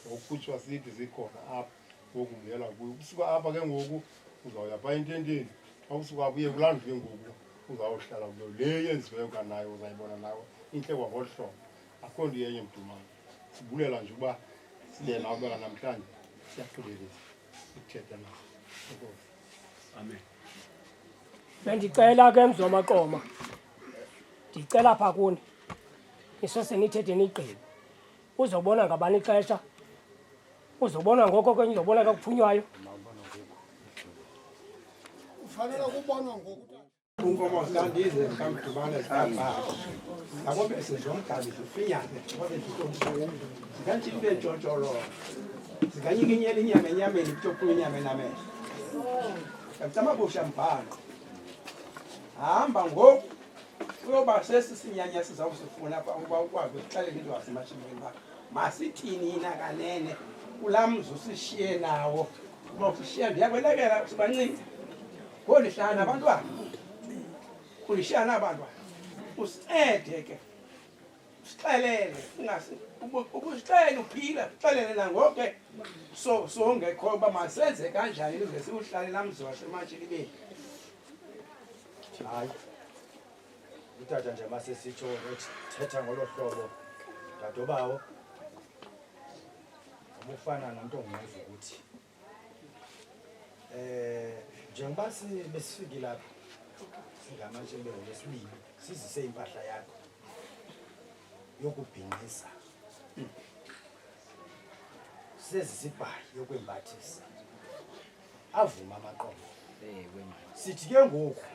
C: ngokukhutshwa sithi zikhona apha okungela kuyo kusuka apha ke ngoku uzawuya phaa ententeni xa usuka apha uye kulaa ndlu ke ngoku uzawuhlala kuyo le yenziweyo kanayo uzayibona nawe intle kwangolu hlobo akho nto yenye mdumane sibulela nje uba sibe nawe beka namhlanje siyaqhubelisa ukuthetha nawe enkosi. Amen.
H: Bendicela ke mzi waMaqoma, ndicela phaa kuni isose nithethe nigqibe. Uzobona ngabani ixesha, uzobona ngoko kwenye uzobona kakuphunywayo.
K: Ufanele ukubonwa ngoku.
E: Unkomo zikandize zikamdumane zikabhaa ngabo besezomgabi zifinyane ngobe zitomsuku zikantshini bentshotsholo zikanyikinyela inyama enyameni kutophula inyama enamehlo kamtamabusha mbhalo hamba ngoku uyoba sesisinyanya sizawusifuna apha ukuba ukwazi ukuxelela into wasemashimini uba masithini yina kanene kulaa mzi usishiye nawo uba usishiya ndiyakwelekela sibancinci ngolihlana abantwana kulishana abantwana usincede ke usixelele ubusixele uphila uxelele nangoku ke songekho uba masenze kanjani ukuze siwuhlale laa mzi wasematshilibeni.
F: Hayi utata nje masesitsho thetha ngolo hlobo dadobawo ubufana nomntu ongumazi ukuthi njengoba besifike lapha singamantshebe lesibili sizise impahla yakho yokubhinqisa sezisibhayi yokwembathisa avuma amaqomo sithi ke ngoku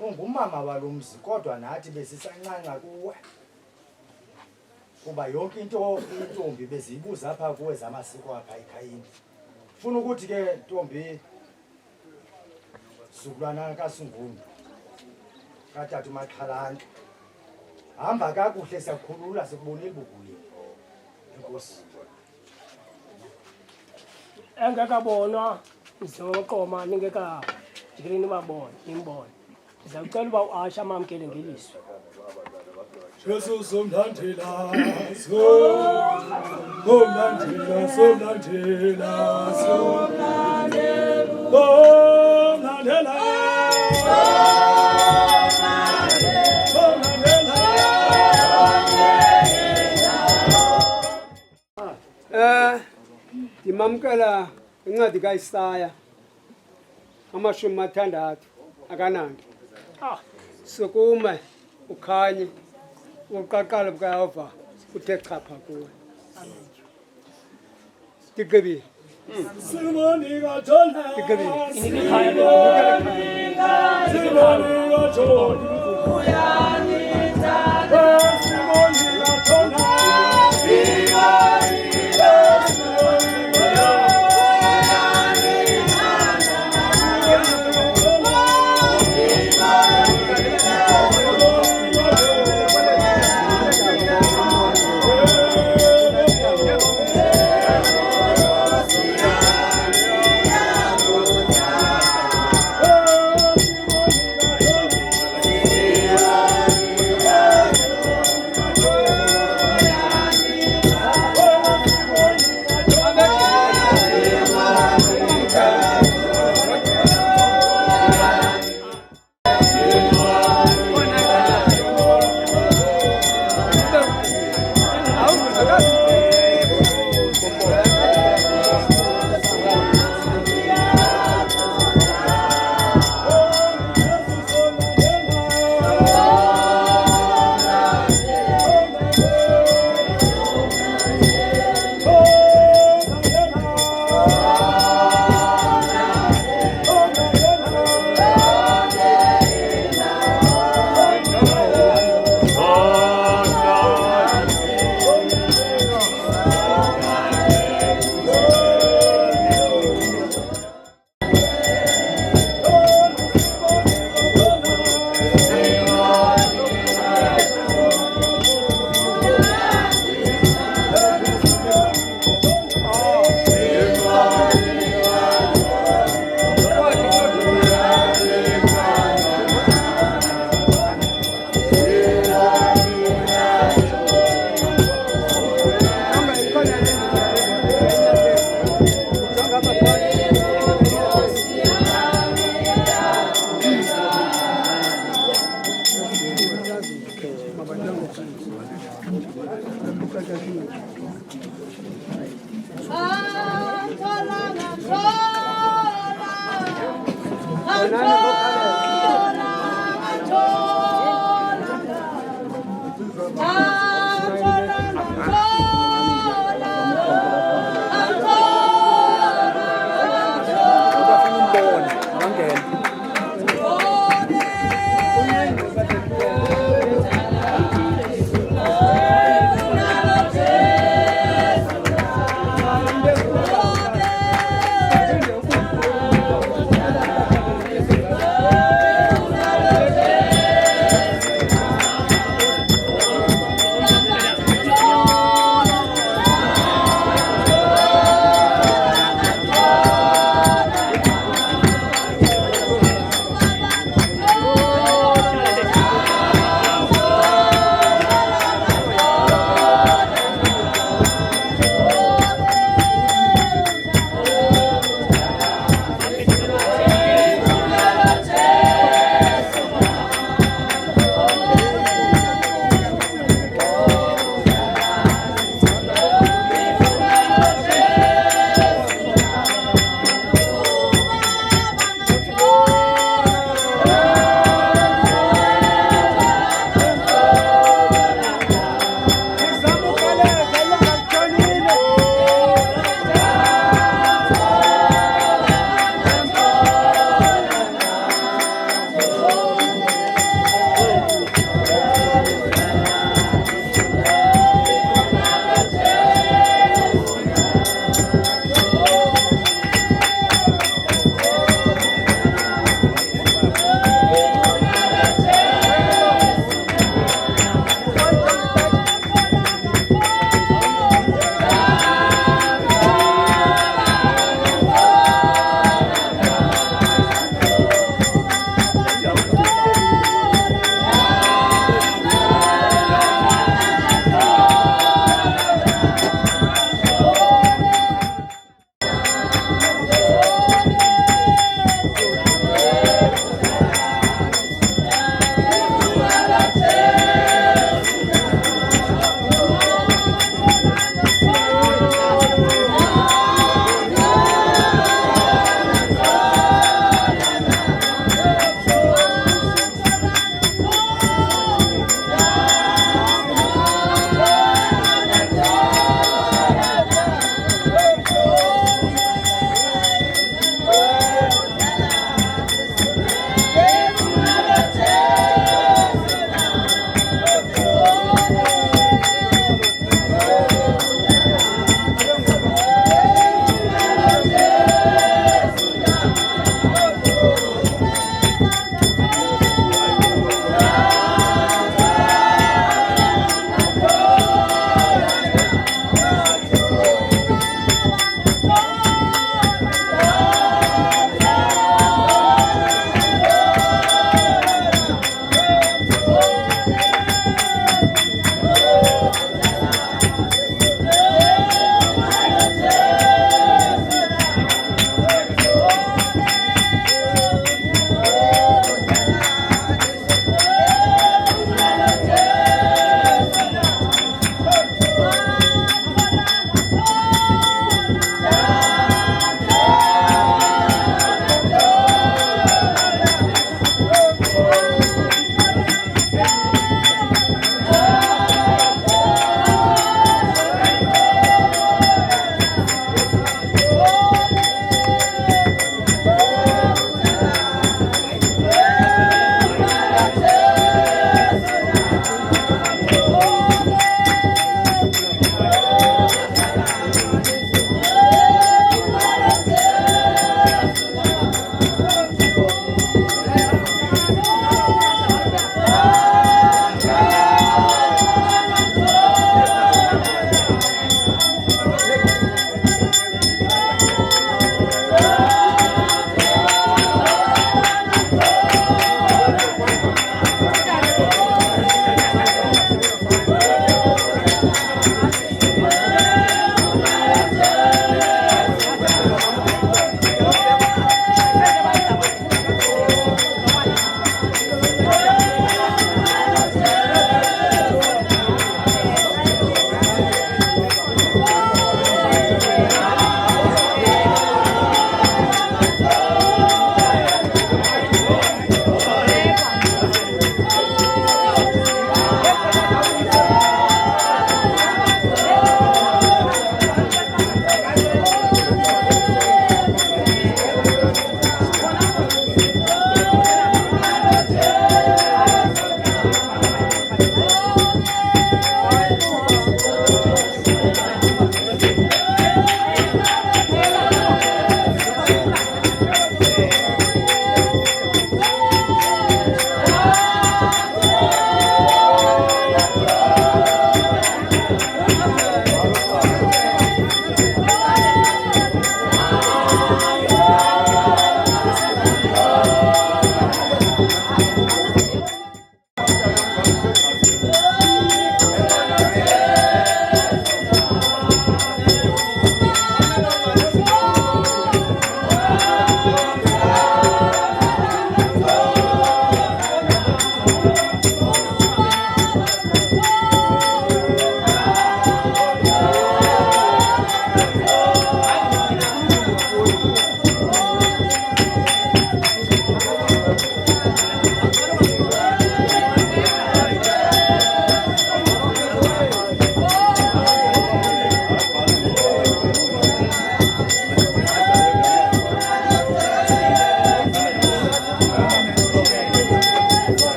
F: ungumama walomzi kodwa nathi besisancanca kuwe kuba yonke into intombi beziyibuza apha kuwe zamasiko apha ekhayeni. Funa ukuthi ke ntombi sukulwana kaSungundu katata uMaqhalanqa hamba kakuhle siyakhulula sikubonile bubuye enkosi.
H: Engekabonwa mzi waMaqoma ningekajikeli nibabone nimbone. Ndizawucela uba uAsha amamkele ngelizwi.
J: Jesu somlandela somlandela somlandela somlandela
G: ndimamkela incwadi kaIsaya 60 akanandi sukume ukhanye uqaqala bukaYehova uthe chapha kuwe. Ndigqibile.
J: Simonika Jona
I: Yeah. Oh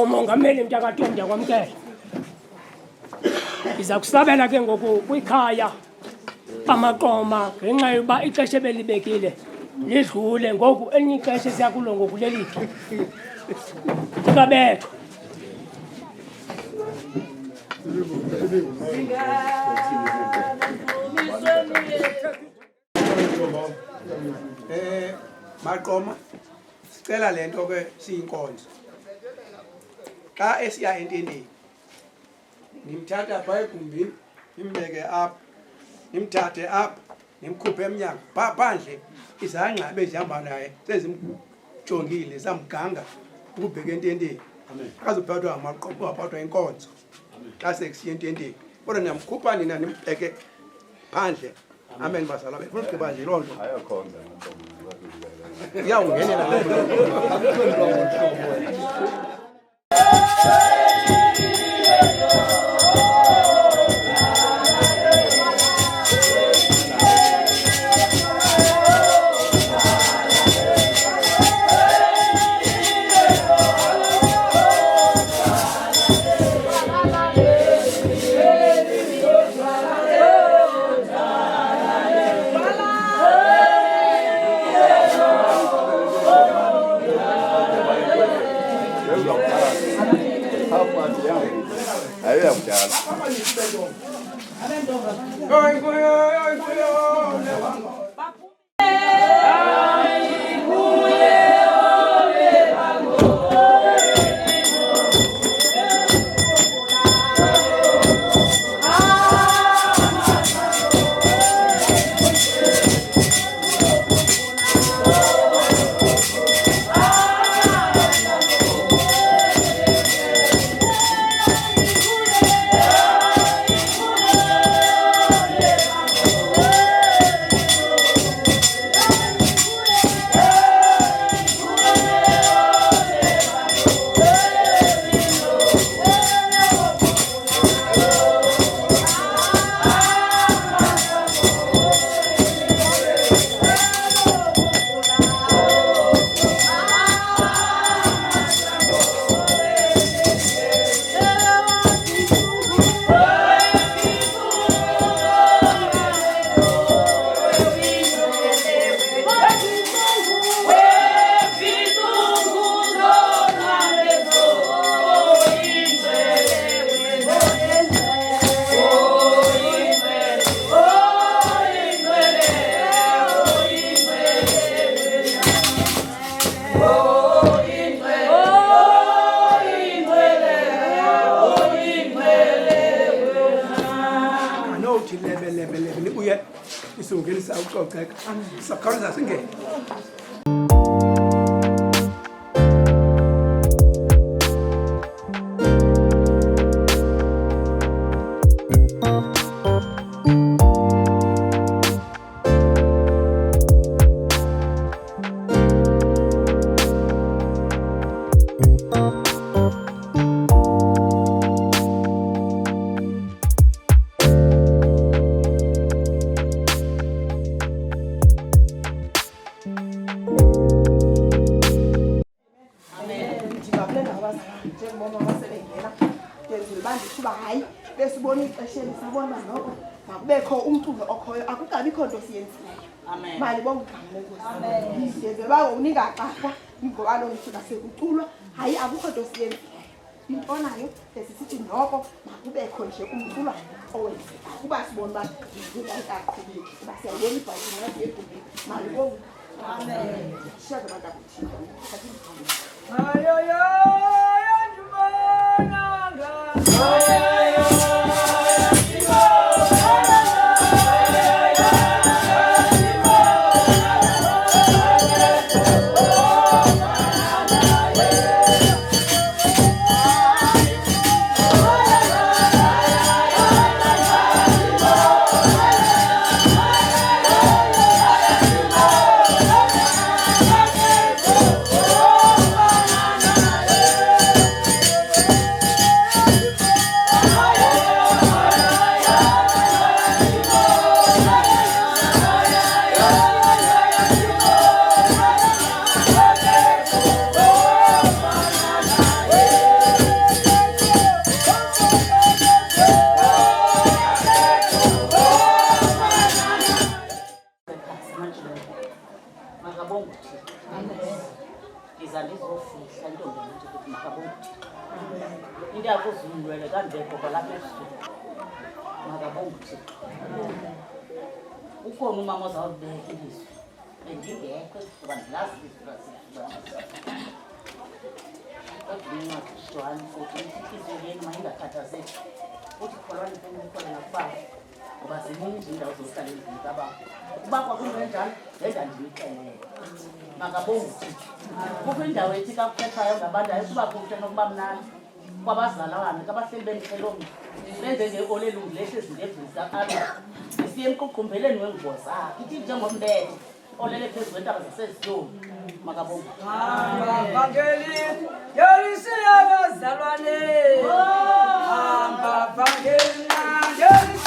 H: umongameli mntakaTom kwamkela. Iza kusabela ke ngoku kwikhaya amaqoma ngenxa yoba ixesha ebelibekile lidlule ngoku elinye ixesha siyakulo ngoku lelithi. Ndikabethwa.
E: Maqoma sicela lento ke siyinkonzo. Xa esiya entendeni nimthatha pha egumbini nimbeke apha nimthathe apha nimkhuphe emnyango phandle izangqa bezihamba naye sezimjongile zamganga ukubheka entendeni. Akazophathwa amaqoqo waphathwa inkonzo xa sekusiya entendeni kodwa niyamkhupha nina nimbeke phandle. Amen bazalwa befuna ugqiba nje loo nto iyawungenela isongelisa ucoceka sakhawuleza singene.
N: Bekho umculo okhoyo akukabikho nto siyenzileyo. Amen. Mali bongigqamle Nkosi. Amen. Ndize bawo uningaxaxwa ngoba lo mfuna sekuculwa hayi akukho nto siyenzileyo. Into nayo sesithi noko makubekho nje umculo owenziwa. Kuba sibona ba ngikaqhubile. Kuba siyayena ibhayibheli yathi yegumbi. Mali bonke. Amen. Shaka badakuthi. Hayo yo yandibonanga. Hayo
O: ndiza ndizofihla intombazana nje ukuthi makabonge into yakho uzulwele kangekho kwalapha ezweni makabonge uThixo ukhona umama ozawubeka ilizwi bendingekho kuba ndilazi ilizwi lasifuba kodwa John 14 isizweni mayingathathazeki uthi kholwane kumkhona nakubaba ngoba zininzi indawo zohlala endlini kababa ukuba kwakunto enjalo yenza ndiyixelele makabonge uThixo kukho indawo ethi kakuphephayo ngabantu ayisubakho umntu enokuba mnandi kwabazalwane kabahleli bendixhelomnye benze ngeoli elungileyo ezindevisa apha isiye emququmbeleni wengubo zakhe ithi njengombethe olele phezu kwentaba zaseziyoni makabonge
P: Vangeli yabazalwane hamba vangeli yabazalwane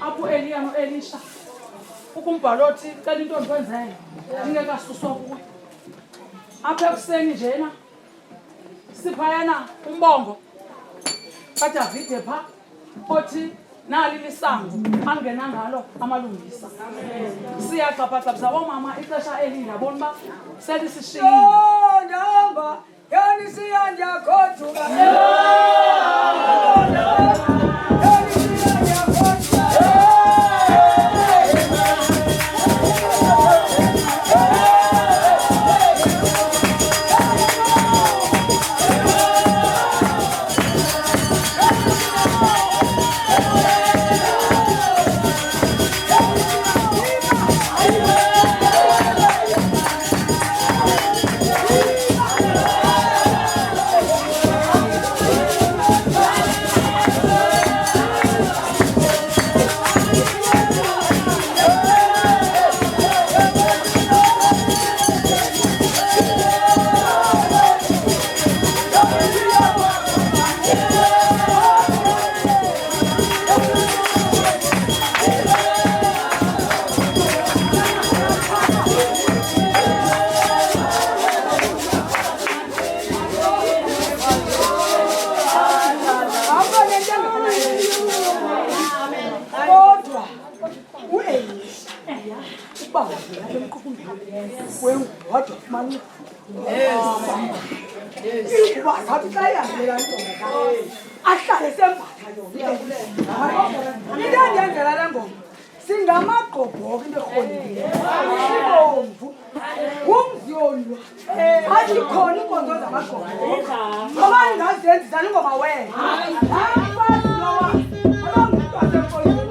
I: apho Eliya no-Elisha ukumbhalo othi cela intombi kwenzele ingekasuswa kuyo apha ekuseni njena siphayana umbongo kaDavide pha othi nali lisango angena ngalo amalungisa siyagxabhagxabisa omama ixesha elinde abona uba selisishiyile
P: ndihamba yanisiya ndiyagoduka
I: Amen.
P: wengwadwa mani inguba zathi xa ihambela ntombi ahlale sembatha yona into endiyenzela le ngoma singamagqobhoka into erholileyo sibomvu ngumzyolwa athi khona iinkonzo zamagqobhoka ngoba ndingazenzisa ningoma wena amfazi lowa abangumntu wasemfolweni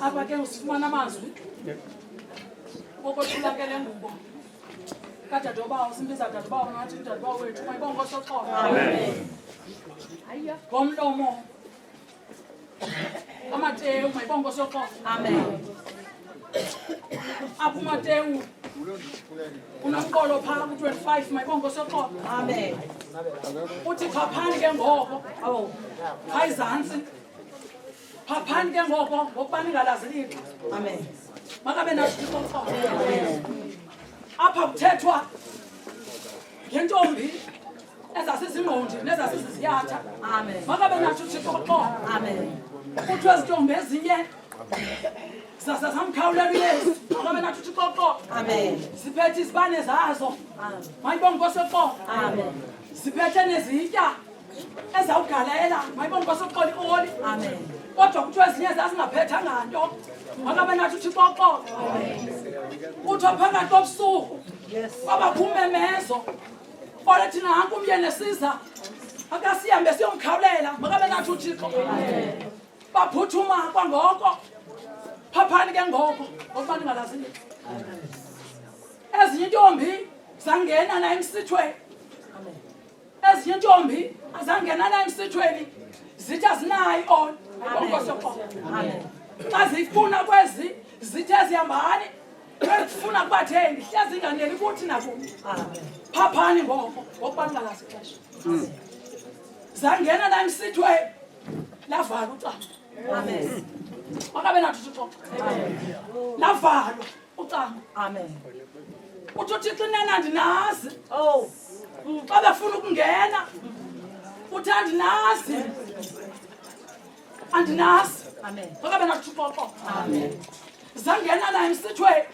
I: apha ke usifumana amazwi okothulakele ngubo kadadobawo simbiza dadobawo nathi dadobawo wethu mayibongo soxolo ngomlomo amateyu mayibongo soxolo apho umateyu unomqolo phaa ku-25 mayibongo soxolo uthi phaphani ke ngoko phaa izantsi phaphani ke ngoko ngokubani ngalazilixo makabe nathixoxolo apha kuthethwa ngentombi ezasizingqondi nezasiziziyatha makabe nathi uthixoxolo kuthiwa ezintombi ezinye zamkhawulela uyesu makabe nathi uthixoxolo ziphethe izibane zazo mayibonge kosoxolo ziphethe nezitya ezawugalela mayibonge kosoxolo ioli kodwa kuthiwa ezinye zazingaphethanga nto makabe nathi uthixoxolo kuthiwa phakathi kobusuku kwabakhumemezo olethi nanku umyeni esiza akasihambe siyomkhawulela makabe nathi uthixo baphuthuma kwangoko phaphani ke ngoko ngokuba ndingalazile ezinye intombi zangena naye emsithweni ezinye intombi azangena naye emsithweni zithi azinayo ioli xa zifuna kwezi zithi ezihambani ezifuna kubathengi hle zinganeli kuthi nakuni phaphani ngoko ngokuba ndingalazi ixesha zangena naye emsithweni lavala ucango makabe nathi uthixo lavalwa ucango uthi uthixo inena andinazi xa befuna ukungena uthi andinazi makabe nathi uthixo zangena naye emsithweni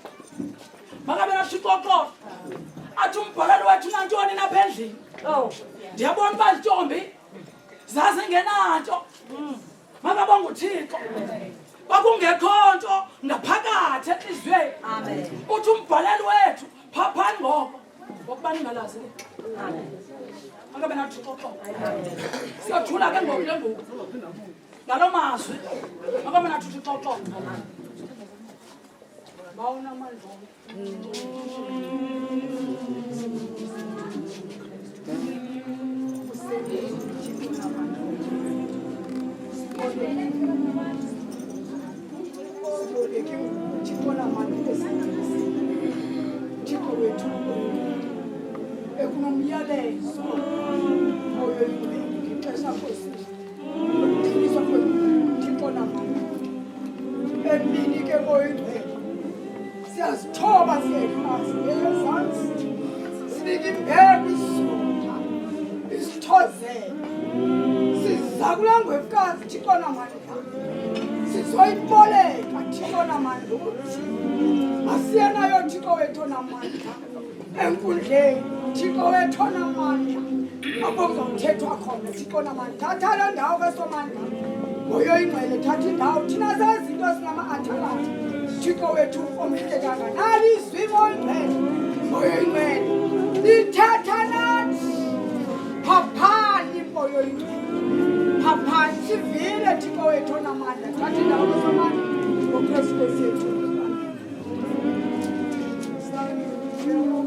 I: makabe nathi uthixo athi umbhalelo wethu unantoni napha endlini ndiyabona uba zitombi zazingenanto makabonga uthixo bakungekho nto ngaphakathi entliziyweni uthi umbhalelo wethu phaphani ngoko ngokuba ningalazi makabe nathi uthixo siyothula ke ngoku le ngoku ngalo mazwi makabe nathi uthixo bawunamandla Thixo wethu ekunomyalezo oyoyibeki ngexesha kwesizwe ukuqiniswa Thixo namandla emini ke ngoyingcwele siyazithoba siyayifasi ngezantsi sinika imbeko isonka isithozele siza kula ngwekazi Thixo namandla sizoyiboleka Thixo namandla ukuthi masiye nayo Thixo wethu namandla enkundleni Thixo wethu namandla apho kuzawuthethwa khona Thixo namandla thatha loo ndawo kwesomandla ngoyoyingcwele thatha indawo thina zezinto ezinama-athalathi Thixo wethu omhlekanga nali izwimo oyingcwele ngoyoyingcwele lithetha nathi phaphani ngoyoyingcwele phaphani sivile Thixo wethu namandla thatha indawo kwesomandla ngokrestu Nkosi yethu
M: Yo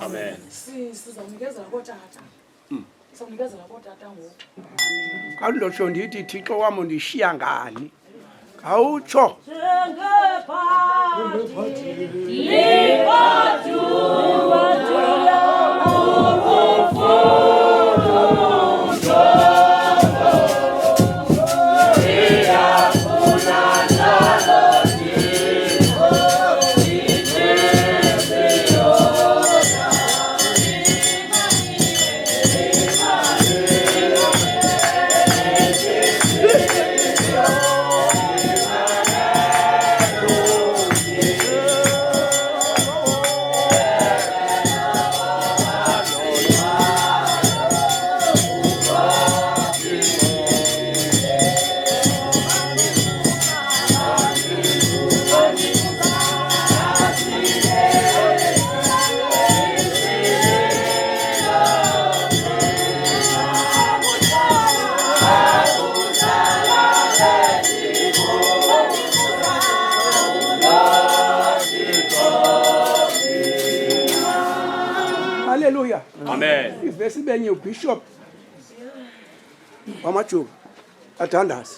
J: Amen.
P: Sizawunikezela kotata. Sizawunikezela kotata ngoku.
E: Kawulotsho ndithi Thixo wami undishiya ngani? Awutsho. Hallelujah.
J: Amen.
E: Ivesi benye ubishop wamajuba athandaza.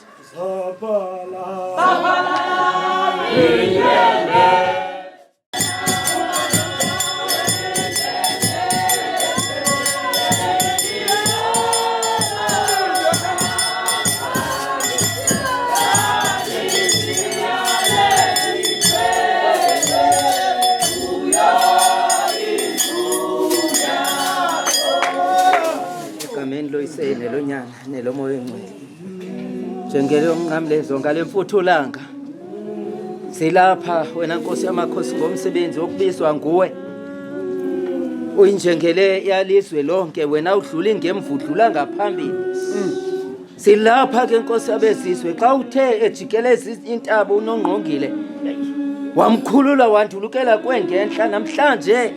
Q: Nelonyana nelomoya engcwele njengelo mnqamlezo ngalemfuthulanga silapha wena Nkosi yamakhosi ngomsebenzi wokubiswa nguwe uyinjengele yalizwe lonke wena udlula ngemvudlula ngaphambili silapha ke Nkosi yabezizwe xa uthe ejikeleza intaba unongqongile wamkhulula wandulukela kwengenhla namhlanje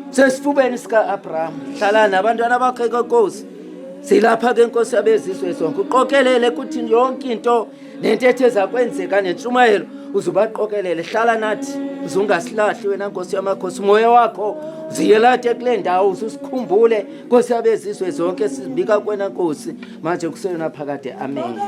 Q: sesifubeni sika Abraham hlala nabantwana bakhe Nkosi silapha ke Nkosi yabezizwe zonke uqokelele kuthi yonke into nentethe zakwenzeka nentshumayelo uzubaqokelele hlala nathi uzungasilahli wena Nkosi yamakhosi moya wakho uziyelate kule ndawo usikhumbule Nkosi yabezizwe zonke sizibika kwena Nkosi manje kuseyona phakade amen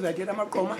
E: Zakela amaqoma.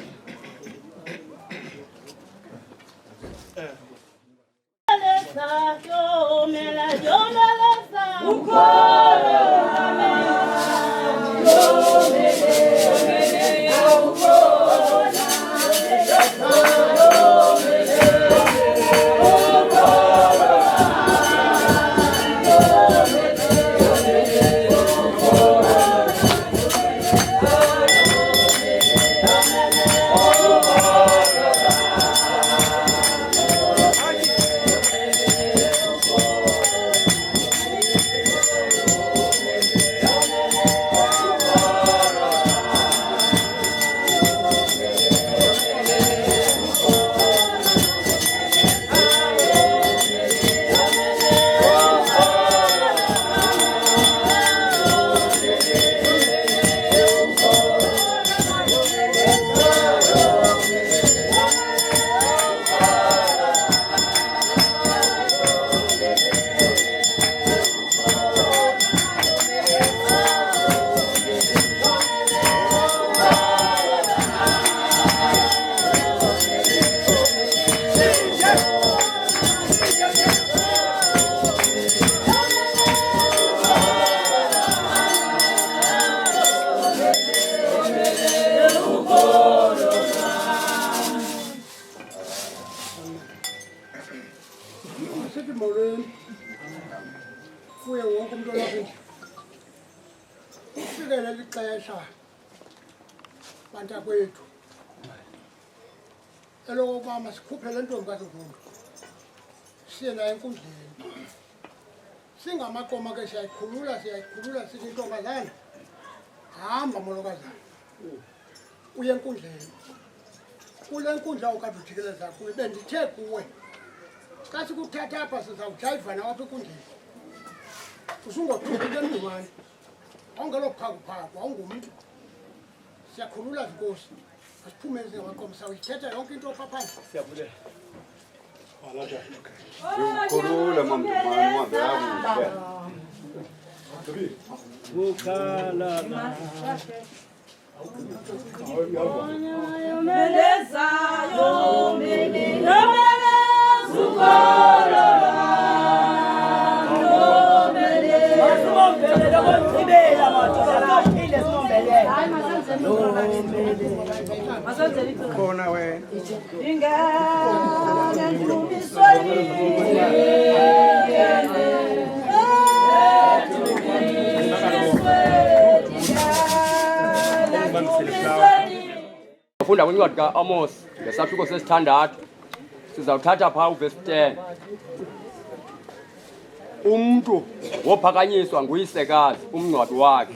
K: ixesha bantakwethu elokuba masikhuphe le ntombi kaNdundu siye naye enkundleni. Singamakoma ke siyayikhulula sithi ntombazana hamba molokazana uye enkundleni. Kule nkundla okade ujikeleza kuyo bendithe kuwe xa sikuthatha apha sizawujayiva nawe apha enkundleni. Usungothuki ke mdumane awungelophakuphaku awungumntu. Siyakhulula zinkosi asiphume singamakoma sawuyithetha yonke into phaphana.
B: Siyabulela. Khulula mamdumane uhambe kakuhle.
G: Ukhalala.
E: Khona wena.
R: Funda kwincwadi ka-Amos ngesahluko sesithandathu sizawuthatha phaa uvesi 10. Umntu wophakanyiswa nguyisekazi umngcwabi wakhe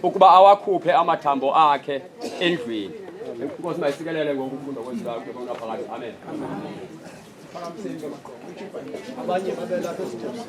R: ukuba awakhuphe amathambo akhe endlwini. Inkosi mayisikelele ngoku ukufunda kwezwi lakho phakathi. Amen.
E: Abanye babelapha esithuthini.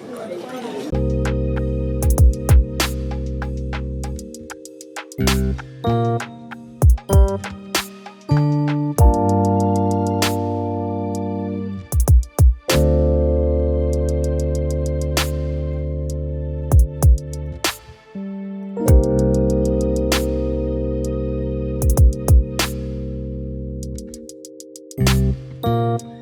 S: Thank you.